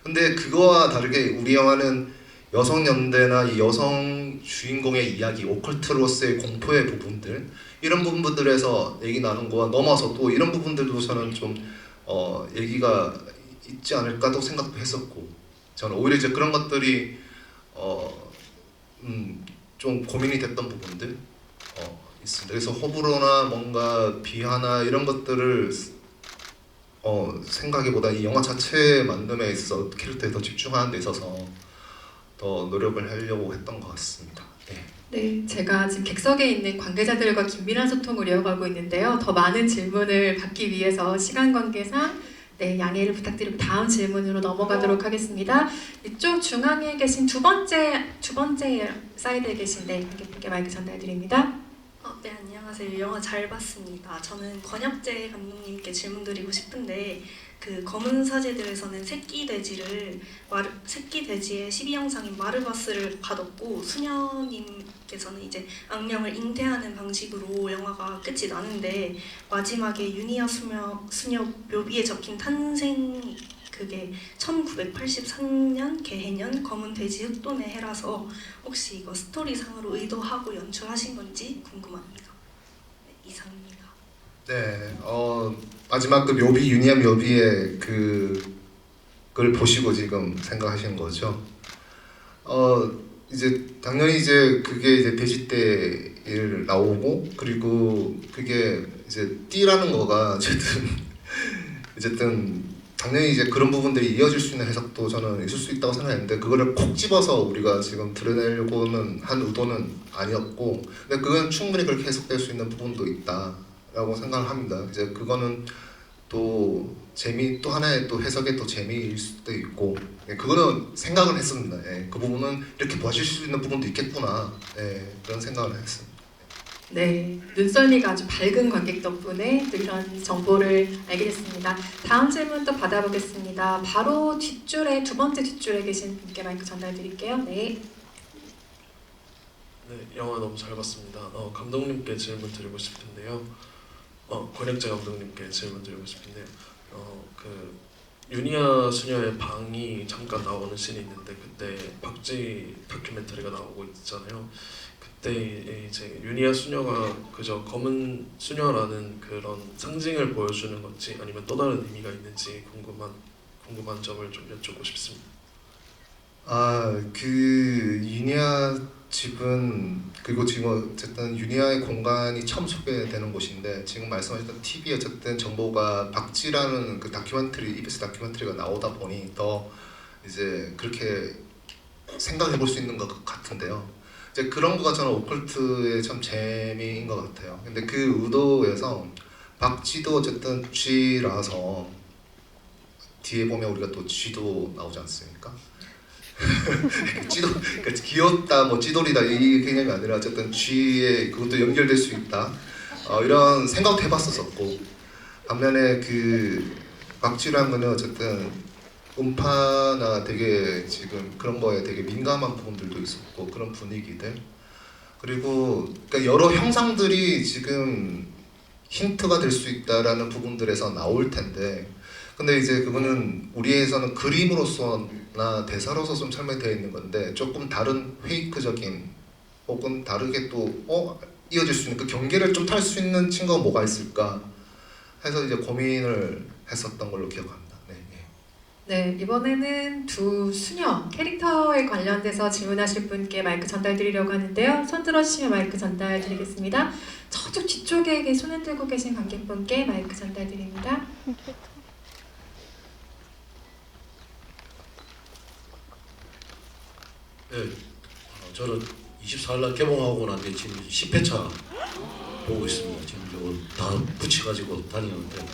근데 그거와 다르게 우리 영화는 여성 연대나 이 여성 주인공의 이야기, 오컬트로서의 공포의 부분들 이런 부분들에서 얘기 나눈 거와 넘어서 또 이런 부분들도 저는 좀 얘기가 있지 않을까도 생각도 했었고 저는 오히려 이제 그런 것들이 좀 고민이 됐던 부분들 있습니다. 그래서 호불호나 뭔가 비하나 이런 것들을 생각보다 이 영화 자체 만듦에 있어서 캐릭터에 더 집중하는 데 있어서 더 노력을 하려고 했던 것 같습니다. 네. 네, 제가 지금 객석에 있는 관계자들과 긴밀한 소통을 이어가고 있는데요. 더 많은 질문을 받기 위해서 시간 관계상 양해를 부탁드리고 다음 질문으로 넘어가도록 하겠습니다. 이쪽 중앙에 계신 두 번째 사이드에 계신 관객분께 마이크 전달드립니다. 네, 안녕하세요. 영화 잘 봤습니다. 저는 권혁재 감독님께 질문드리고 싶은데 그 검은 사제들에서는 새끼 돼지의 12형상인 마르바스를 받았고 수녀님께서는 이제 악령을 잉태하는 방식으로 영화가 끝이 나는데 마지막에 유니아 수녀 묘비에 적힌 탄생 그게 1983년 개해년 검은 돼지 흑돈의 해라서 혹시 이거 스토리상으로 의도하고 연출하신 건지 궁금합니다. 네, 이상입니다. 네, 마지막 그 묘비 유니아 묘비의 그걸 보시고 지금 생각하신 거죠. 이제 당연히 이제 그게 이제 돼지 떼일 나오고 그리고 그게 이제 띠라는 거가 어쨌든 당연히 이제 그런 부분들이 이어질 수 있는 해석도 저는 있을 수 있다고 생각했는데 그거를 콕 집어서 우리가 지금 드러내려고는 한 의도는 아니었고 근데 그건 충분히 그렇게 해석될 수 있는 부분도 있다라고 생각을 합니다. 이제 그거는 또 또 하나의 또 해석의 또 재미일 수도 있고 그거는 생각을 했습니다. 예, 그 부분은 이렇게 보실 수 있는 부분도 있겠구나 그런 생각을 했습니다. 네, 눈썰미가 아주 밝은 관객 덕분에 또 이런 정보를 알게 됐습니다. 다음 질문 또 받아보겠습니다. 바로 뒷줄에 두 번째 뒷줄에 계신 분께 마이크 전달드릴게요. 네. 네, 영화 너무 잘 봤습니다. 감독님께 질문 드리고 싶은데요. 권혁재 감독님께 질문 드리고 싶은데요. 그 유니아 수녀의 방이 잠깐 나오는 씬이 있는데 그때 박쥐 다큐멘터리가 나오고 있잖아요. 그때 이제 유니아 수녀가 그저 검은 수녀라는 그런 상징을 보여주는 건지 아니면 또 다른 의미가 있는지 궁금한 점을 좀 여쭙고 싶습니다. 그 유니아 집은 그리고 지금 어쨌든 유니아의 공간이 처음 소개되는 곳인데 지금 말씀하셨던 TV 어쨌든 정보가 박쥐라는 그 다큐멘터리 EBS 다큐멘터리가 나오다 보니 더 이제 그렇게 생각해 볼 수 있는 것 같은데요. 이제 그런 거가 저는 오컬트의 참 재미인 것 같아요. 근데 그 의도에서 박쥐도 어쨌든 쥐라서 뒤에 보면 우리가 또 쥐도 나오지 않습니까? 쥐도 그러니까 귀엽다 뭐 쥐돌이다 이 개념이 아니라 어쨌든 쥐에 그것도 연결될 수 있다 이런 생각도 해봤었고 반면에 그 박쥐라는 거는 어쨌든 음파나 되게 지금 그런 거에 되게 민감한 부분들도 있었고 그런 분위기들 그리고 그러니까 여러 형상들이 지금 힌트가 될 수 있다라는 부분들에서 나올 텐데 근데 이제 그거는 우리에서는 그림으로서나 대사로서 좀 설명되어 있는 건데 조금 다른 페이크적인 혹은 다르게 또 이어질 수 있는 그 경계를 좀 탈 수 있는 친구가 뭐가 있을까 해서 이제 고민을 했었던 걸로 기억합니다. 네, 이번에는 두 수녀 캐릭터에 관련돼서 질문하실 분께 마이크 전달드리려고 하는데요. 손 들어주시면 마이크 전달드리겠습니다. 저쪽 뒤쪽에 손을 들고 계신 관객분께 마이크 전달드립니다. 네, 저는 24일날 개봉하고 난 뒤에 지금 10회차 보고 있습니다. 지금 이거 다 붙여가지고 다니는데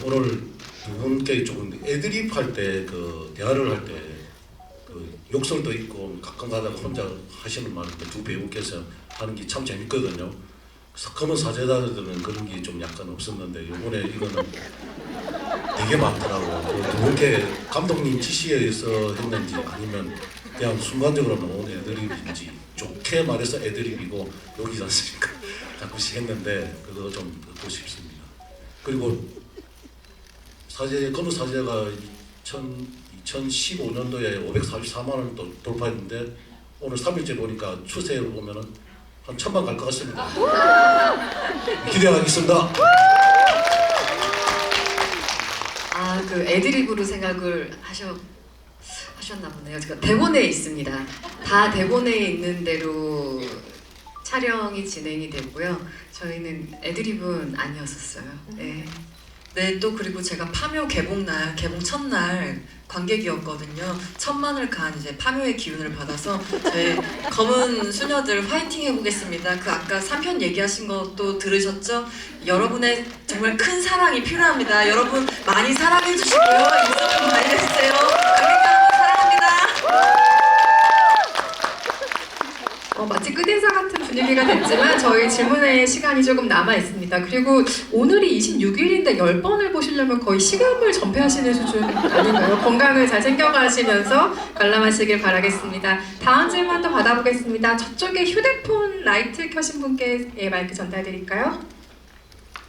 오늘 두 분께 조금 애드립 할 때 그 대화를 할 때 그 욕설도 있고 가끔 가다가 혼자 하시는 말인데 두 배우께서 하는 게 참 재밌거든요. 검은 사제단들은 그런 게 좀 약간 없었는데 이번에 이거는 되게 많더라고요. 두 분께 감독님 지시에 의해서 했는지 아니면 그냥 순간적으로 나온 애드립인지 좋게 말해서 애드립이고 욕이지 않습니까? 가끔씩 했는데 그거 좀 듣고 싶습니다. 그리고 검은 사제가 2015년도에 544만 원을 돌파했는데 오늘 3일째 보니까 추세를 보면은 한 1000만 갈 것 같습니다. 기대하겠습니다. 그 애드립으로 생각을 하셨나 보네요. 제가 대본에 있습니다. 다 대본에 있는 대로 촬영이 진행이 됐고요. 저희는 애드립은 아니었었어요. 네. 네, 또 그리고 제가 파묘 개봉 첫날 관객이었거든요. 천만을 간 이제 파묘의 기운을 받아서 저희 검은 수녀들 화이팅 해보겠습니다. 그 아까 3편 얘기하신 것도 들으셨죠? 여러분의 정말 큰 사랑이 필요합니다. 여러분 많이 사랑해 주시고요. 인사도 많이 해주세요. 관객 여러분 사랑합니다. 마치 끝인사 같은 분위기가 됐지만 저희 질문의 시간이 조금 남아 있습니다. 그리고 오늘이 26일인데 10번을 보시려면 거의 시간을 전폐하시는 수준 아닌가요? 건강을 잘 챙겨가시면서 관람하시길 바라겠습니다. 다음 질문도 받아보겠습니다. 저쪽에 휴대폰 라이트 켜신 분께 마이크 전달드릴까요?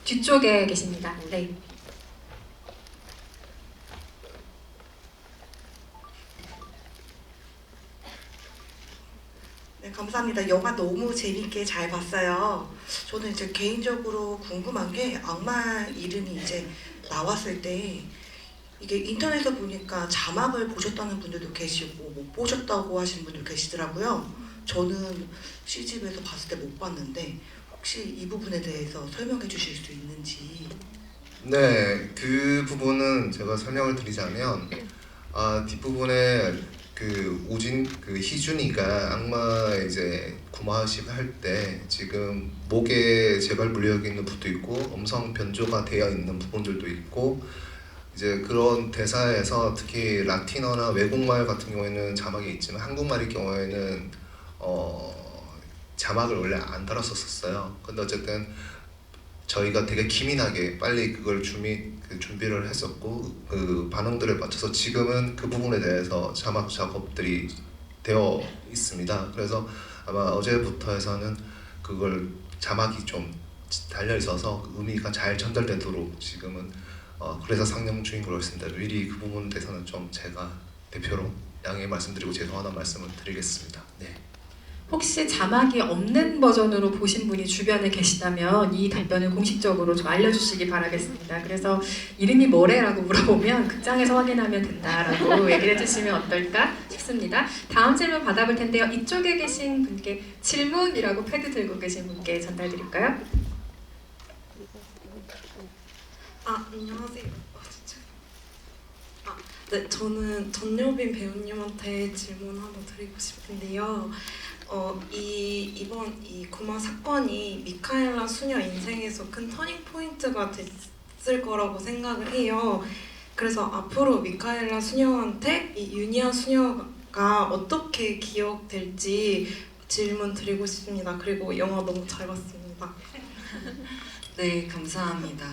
뒤쪽에 계십니다. 네. 네, 감사합니다. 영화 너무 재밌게 잘 봤어요. 저는 이제 개인적으로 궁금한 게 악마 이름이 이제 나왔을 때 이게 인터넷에 보니까 자막을 보셨다는 분들도 계시고 못 보셨다고 하시는 분들도 계시더라고요. 저는 CGV에서 봤을 때 못 봤는데 혹시 이 부분에 대해서 설명해 주실 수 있는지. 네, 그 부분은 제가 설명을 드리자면 뒷부분에 그 우진 그 희준이가 악마 이제 구마식 할 때 지금 목에 재발 물려져 있는 부분도 있고 음성 변조가 되어 있는 부분들도 있고 이제 그런 대사에서 특히 라틴어나 외국말 같은 경우에는 자막이 있지만 한국말의 경우에는 자막을 원래 안 달았었어요. 근데 어쨌든 저희가 되게 기민하게 빨리 그걸 준비를 했었고 그 반응들을 맞춰서 지금은 그 부분에 대해서 자막 작업들이 되어 있습니다. 그래서 아마 어제부터 해서는 그걸 자막이 좀 달려 있어서 그 의미가 잘 전달되도록 지금은 그래서 상영 중인 걸 했습니다. 미리 그 부분에 대해서는 좀 제가 대표로 양해 말씀드리고 죄송하다는 말씀을 드리겠습니다. 네. 혹시 자막이 없는 버전으로 보신 분이 주변에 계시다면 이 답변을 공식적으로 좀 알려주시기 바라겠습니다. 그래서 이름이 뭐래라고 물어보면 극장에서 확인하면 된다라고 얘기를 해주시면 어떨까 싶습니다. 다음 질문 받아볼 텐데요. 이쪽에 계신 분께 질문이라고 패드 들고 계신 분께 전달드릴까요? 안녕하세요. 네, 저는 전여빈 배우님한테 질문 한번 드리고 싶은데요. 이번 이 구마 사건이 미카엘라 수녀 인생에서 큰 터닝 포인트가 됐을 거라고 생각을 해요. 그래서 앞으로 미카엘라 수녀한테 이 유니아 수녀가 어떻게 기억될지 질문 드리고 싶습니다. 그리고 영화 너무 잘 봤습니다. 네, 감사합니다.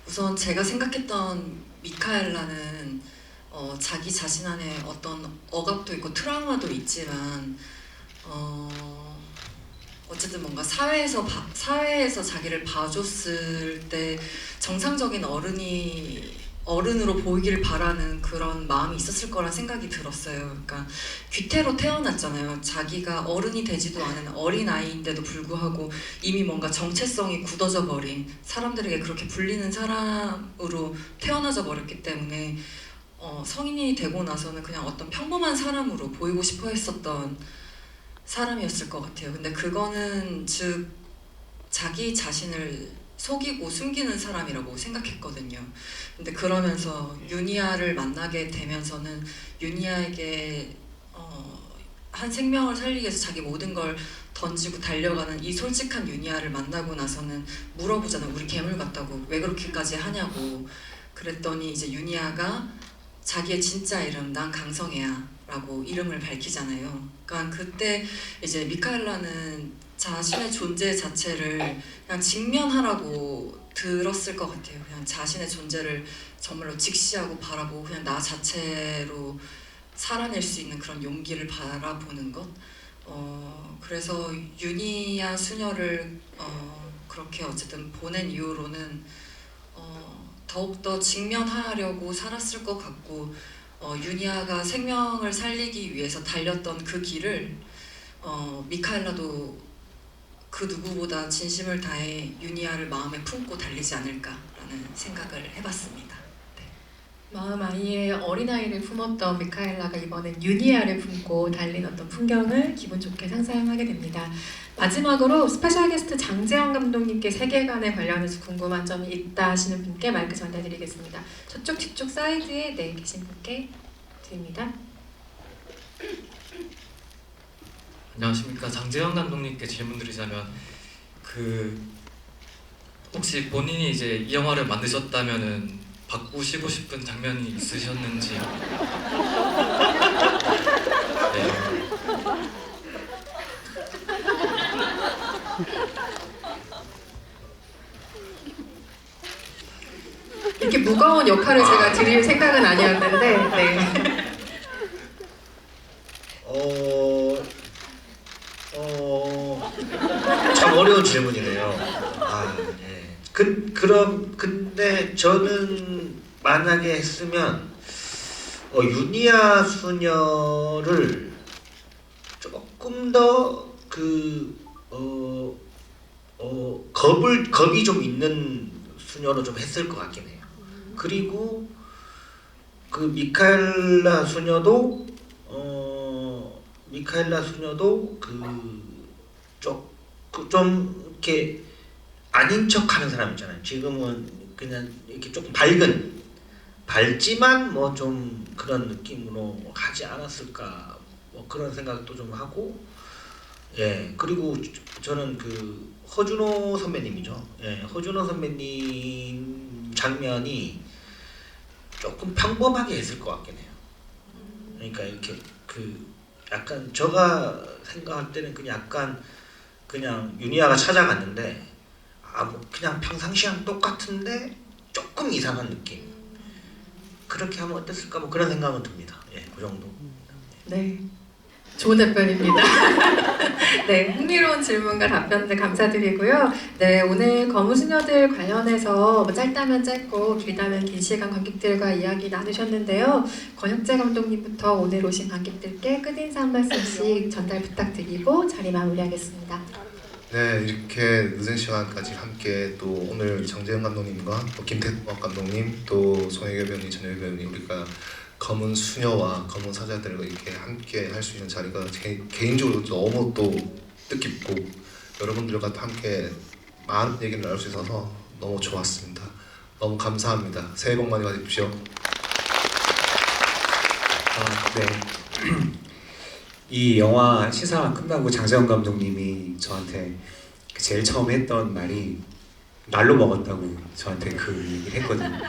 우선 제가 생각했던 미카엘라는 자기 자신 안에 어떤 억압도 있고 트라우마도 있지만 어쨌든 뭔가 사회에서 자기를 봐줬을 때 정상적인 어른으로 보이길 바라는 그런 마음이 있었을 거란 생각이 들었어요. 그러니까 귀태로 태어났잖아요. 자기가 어른이 되지도 않은 어린아이인데도 불구하고 이미 뭔가 정체성이 굳어져 버린, 사람들에게 그렇게 불리는 사람으로 태어나져 버렸기 때문에 성인이 되고 나서는 그냥 어떤 평범한 사람으로 보이고 싶어 했었던 사람이었을 것 같아요. 근데 그거는 즉 자기 자신을 속이고 숨기는 사람이라고 생각했거든요. 근데 그러면서 유니아를 만나게 되면서는 유니아에게 한 생명을 살리기 위해서 자기 모든 걸 던지고 달려가는 이 솔직한 유니아를 만나고 나서는 물어보잖아요. 우리 괴물 같다고, 왜 그렇게까지 하냐고. 그랬더니 이제 유니아가 자기의 진짜 이름, 난 강성애야 라고 이름을 밝히잖아요. 그러니까 그때 이제 미카엘라는 자신의 존재 자체를 그냥 직면하라고 들었을 것 같아요. 그냥 자신의 존재를 정말로 직시하고 바라보고 그냥 나 자체로 살아낼 수 있는 그런 용기를 바라보는 것. 그래서 유니아 수녀를 그렇게 어쨌든 보낸 이후로는 더욱더 직면하려고 살았을 것 같고 유니아가 생명을 살리기 위해서 달렸던 그 길을 미카엘라도 그 누구보다 진심을 다해 유니아를 마음에 품고 달리지 않을까라는 생각을 해봤습니다. 네. 마음 아이의 어린아이를 품었던 미카엘라가 이번엔 유니아를 품고 달린 어떤 풍경을 기분 좋게 상상하게 됩니다. 마지막으로 스페셜 게스트 장재영 감독님께 세계관에 관련해서 궁금한 점이 있다 하시는 분께 마이크 전달드리겠습니다. 저쪽 뒤쪽 사이드에 계신 분께 드립니다. 안녕하십니까. 장재영 감독님께 질문드리자면 혹시 본인이 이제 이 영화를 만드셨다면은 바꾸시고 싶은 장면이 있으셨는지. 네. 이렇게 무거운 역할을 제가 드릴 생각은 아니었는데 네. 참 어려운 질문이네요. 네. 근데 저는 만약에 했으면 유니아 수녀를 조금 더 겁이 좀 있는 수녀로 좀 했을 것 같긴 해요. 그리고 그 미카엘라 수녀도 좀 이렇게 아닌 척하는 사람 있잖아요. 지금은 그냥 이렇게 조금 밝지만 뭐 좀 그런 느낌으로 하지 않았을까 뭐 그런 생각도 좀 하고 예 그리고 저는 그 허준호 선배님이죠. 예 허준호 선배님 장면이 조금 평범하게 했을 것 같긴 해요. 그러니까 이렇게 그 약간 제가 생각할 때는 그냥 윤희아가 찾아갔는데 그냥 평상시랑 똑같은데 조금 이상한 느낌. 그렇게 하면 어땠을까 뭐 그런 생각은 듭니다. 예, 그 정도. 네, 좋은 답변입니다. 네, 흥미로운 질문과 답변들 감사드리고요. 네, 오늘 검은 수녀들 관련해서 뭐 짧다면 짧고 길다면 긴 시간 관객들과 이야기 나누셨는데요. 권혁재 감독님부터 오늘 오신 관객들께 끝인사 한 말씀씩 전달 부탁드리고 자리 마무리하겠습니다. 네, 이렇게 늦은 시간까지 함께 또 오늘 장재현 감독님과 또 김태국 감독님 또 송혜교 배우님, 전혜교 배우님 우리가 검은 수녀와 검은 사자들과 이렇게 함께 할 수 있는 자리가 개인적으로 너무 또 뜻깊고 여러분들과 또 함께 많은 얘기를 나눌 수 있어서 너무 좋았습니다. 너무 감사합니다. 새해 복 많이 받으십시오. 네. 이 영화 시사 끝나고 장재현 감독님이 저한테 제일 처음 했던 말이 날로 먹었다고 저한테 그 얘기를 했거든요.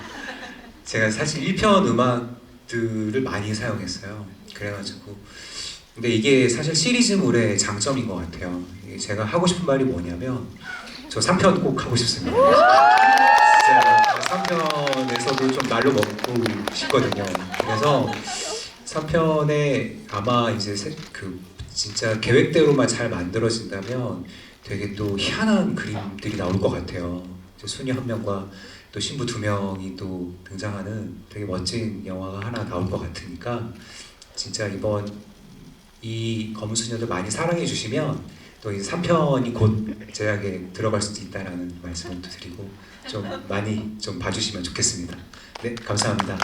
제가 사실 1편 음악들을 많이 사용했어요. 그래가지고 근데 이게 사실 시리즈물의 장점인 것 같아요. 이게 제가 하고 싶은 말이 뭐냐면 저 3편 꼭 하고 싶습니다. 진짜 3편에서도 좀 날로 먹고 싶거든요. 그래서 3편에 아마 이제 진짜 계획대로만 잘 만들어진다면 되게 또 희한한 그림들이 나올 것 같아요. 수녀 한 명과 또 신부 2명이 또 등장하는 되게 멋진 영화가 하나 나올 것 같으니까 진짜 이번 이 검은 수녀들 많이 사랑해 주시면 또 이 3편이 곧 제작에 들어갈 수도 있다라는 말씀을 또 드리고 좀 많이 좀 봐주시면 좋겠습니다. 네, 감사합니다.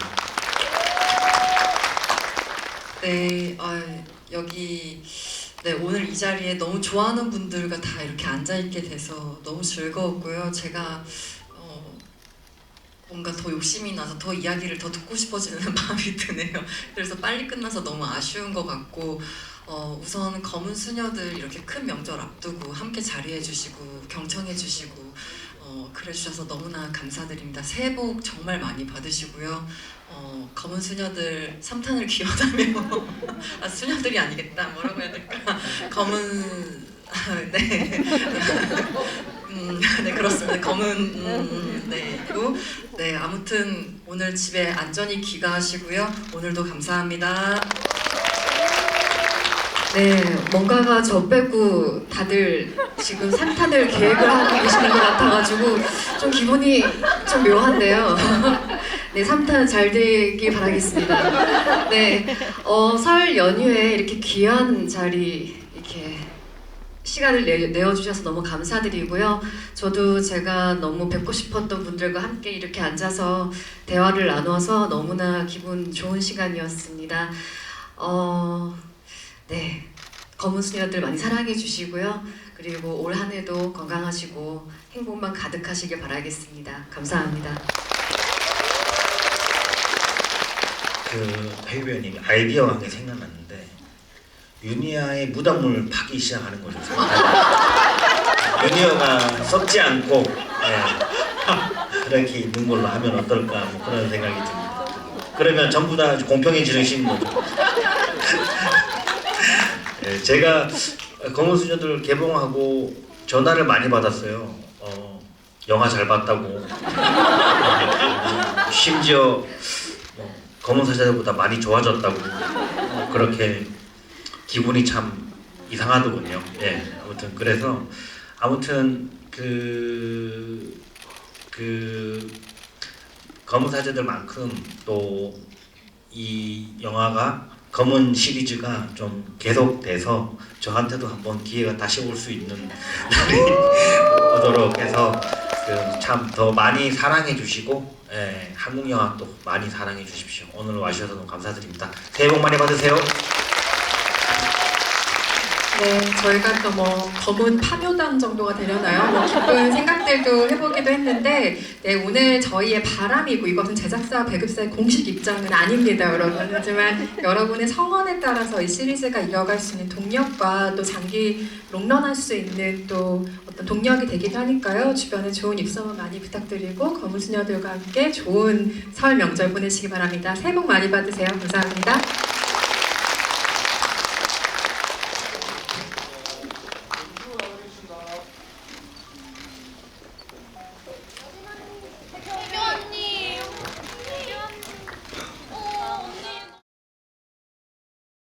네, 여기 네, 오늘 이 자리에 너무 좋아하는 분들과 다 이렇게 앉아있게 돼서 너무 즐거웠고요. 제가 뭔가 더 욕심이 나서 더 이야기를 더 듣고 싶어지는 마음이 드네요. 그래서 빨리 끝나서 너무 아쉬운 것 같고 우선 검은 수녀들 이렇게 큰 명절 앞두고 함께 자리해 주시고 경청해 주시고 그래 주셔서 너무나 감사드립니다. 새해 복 정말 많이 받으시고요. 검은 수녀들 3탄을 기원하며 수녀들이 아니겠다 뭐라고 해야 될까 검은 네. 네 그렇습니다. 검은 네,고 네 아무튼 오늘 집에 안전히 귀가하시고요. 오늘도 감사합니다. 네, 뭔가가 저 빼고 다들 지금 3탄을 계획을 하고 계시는 것 같아가지고 좀 기분이 좀 묘한데요. 네, 3탄 잘 되길 바라겠습니다. 네, 설 연휴에 이렇게 귀한 자리 이렇게 시간을 내어주셔서 너무 감사드리고요. 저도 제가 너무 뵙고 싶었던 분들과 함께 이렇게 앉아서 대화를 나눠서 너무나 기분 좋은 시간이었습니다. 네, 검은 수녀들 많이 사랑해 주시고요. 그리고 올 한 해도 건강하시고 행복만 가득하시길 바라겠습니다. 감사합니다. 그 배우님 아이디어가 한 게 생각났는데 윤희아의 무당물 파기 시작하는 거죠. 윤희아가 썩지 않고 그렇게 있는 걸로 하면 어떨까 뭐 그런 생각이 듭니다. 그러면 전부 다 공평해지는 거죠. 제가 검은 수녀들 개봉하고 전화를 많이 받았어요. 영화 잘 봤다고. 심지어 검은 사자들보다 많이 좋아졌다고. 그렇게 기분이 참 이상하더군요. 예, 아무튼 그래서 아무튼 그 검은 사자들만큼 또 이 영화가 검은 시리즈가 좀 계속돼서 저한테도 한번 기회가 다시 올 수 있는 날이 오도록 해서 참 더 많이 사랑해 주시고 한국 영화 또 많이 사랑해 주십시오. 오늘 와주셔서 너무 감사드립니다. 새해 복 많이 받으세요. 네, 저희가 또 뭐 검은 파묘단 정도가 되려나요? 뭐 기쁜 생각들도 해보기도 했는데, 네, 오늘 저희의 바람이고 이것은 제작사 배급사의 공식 입장은 아닙니다, 여러분. 하지만 여러분의 성원에 따라서 이 시리즈가 이어갈 수 있는 동력과 또 장기 롱런할 수 있는 또 어떤 동력이 되기도 하니까요. 주변에 좋은 입소문 많이 부탁드리고 검은 수녀들과 함께 좋은 설 명절 보내시기 바랍니다. 새해 복 많이 받으세요. 감사합니다.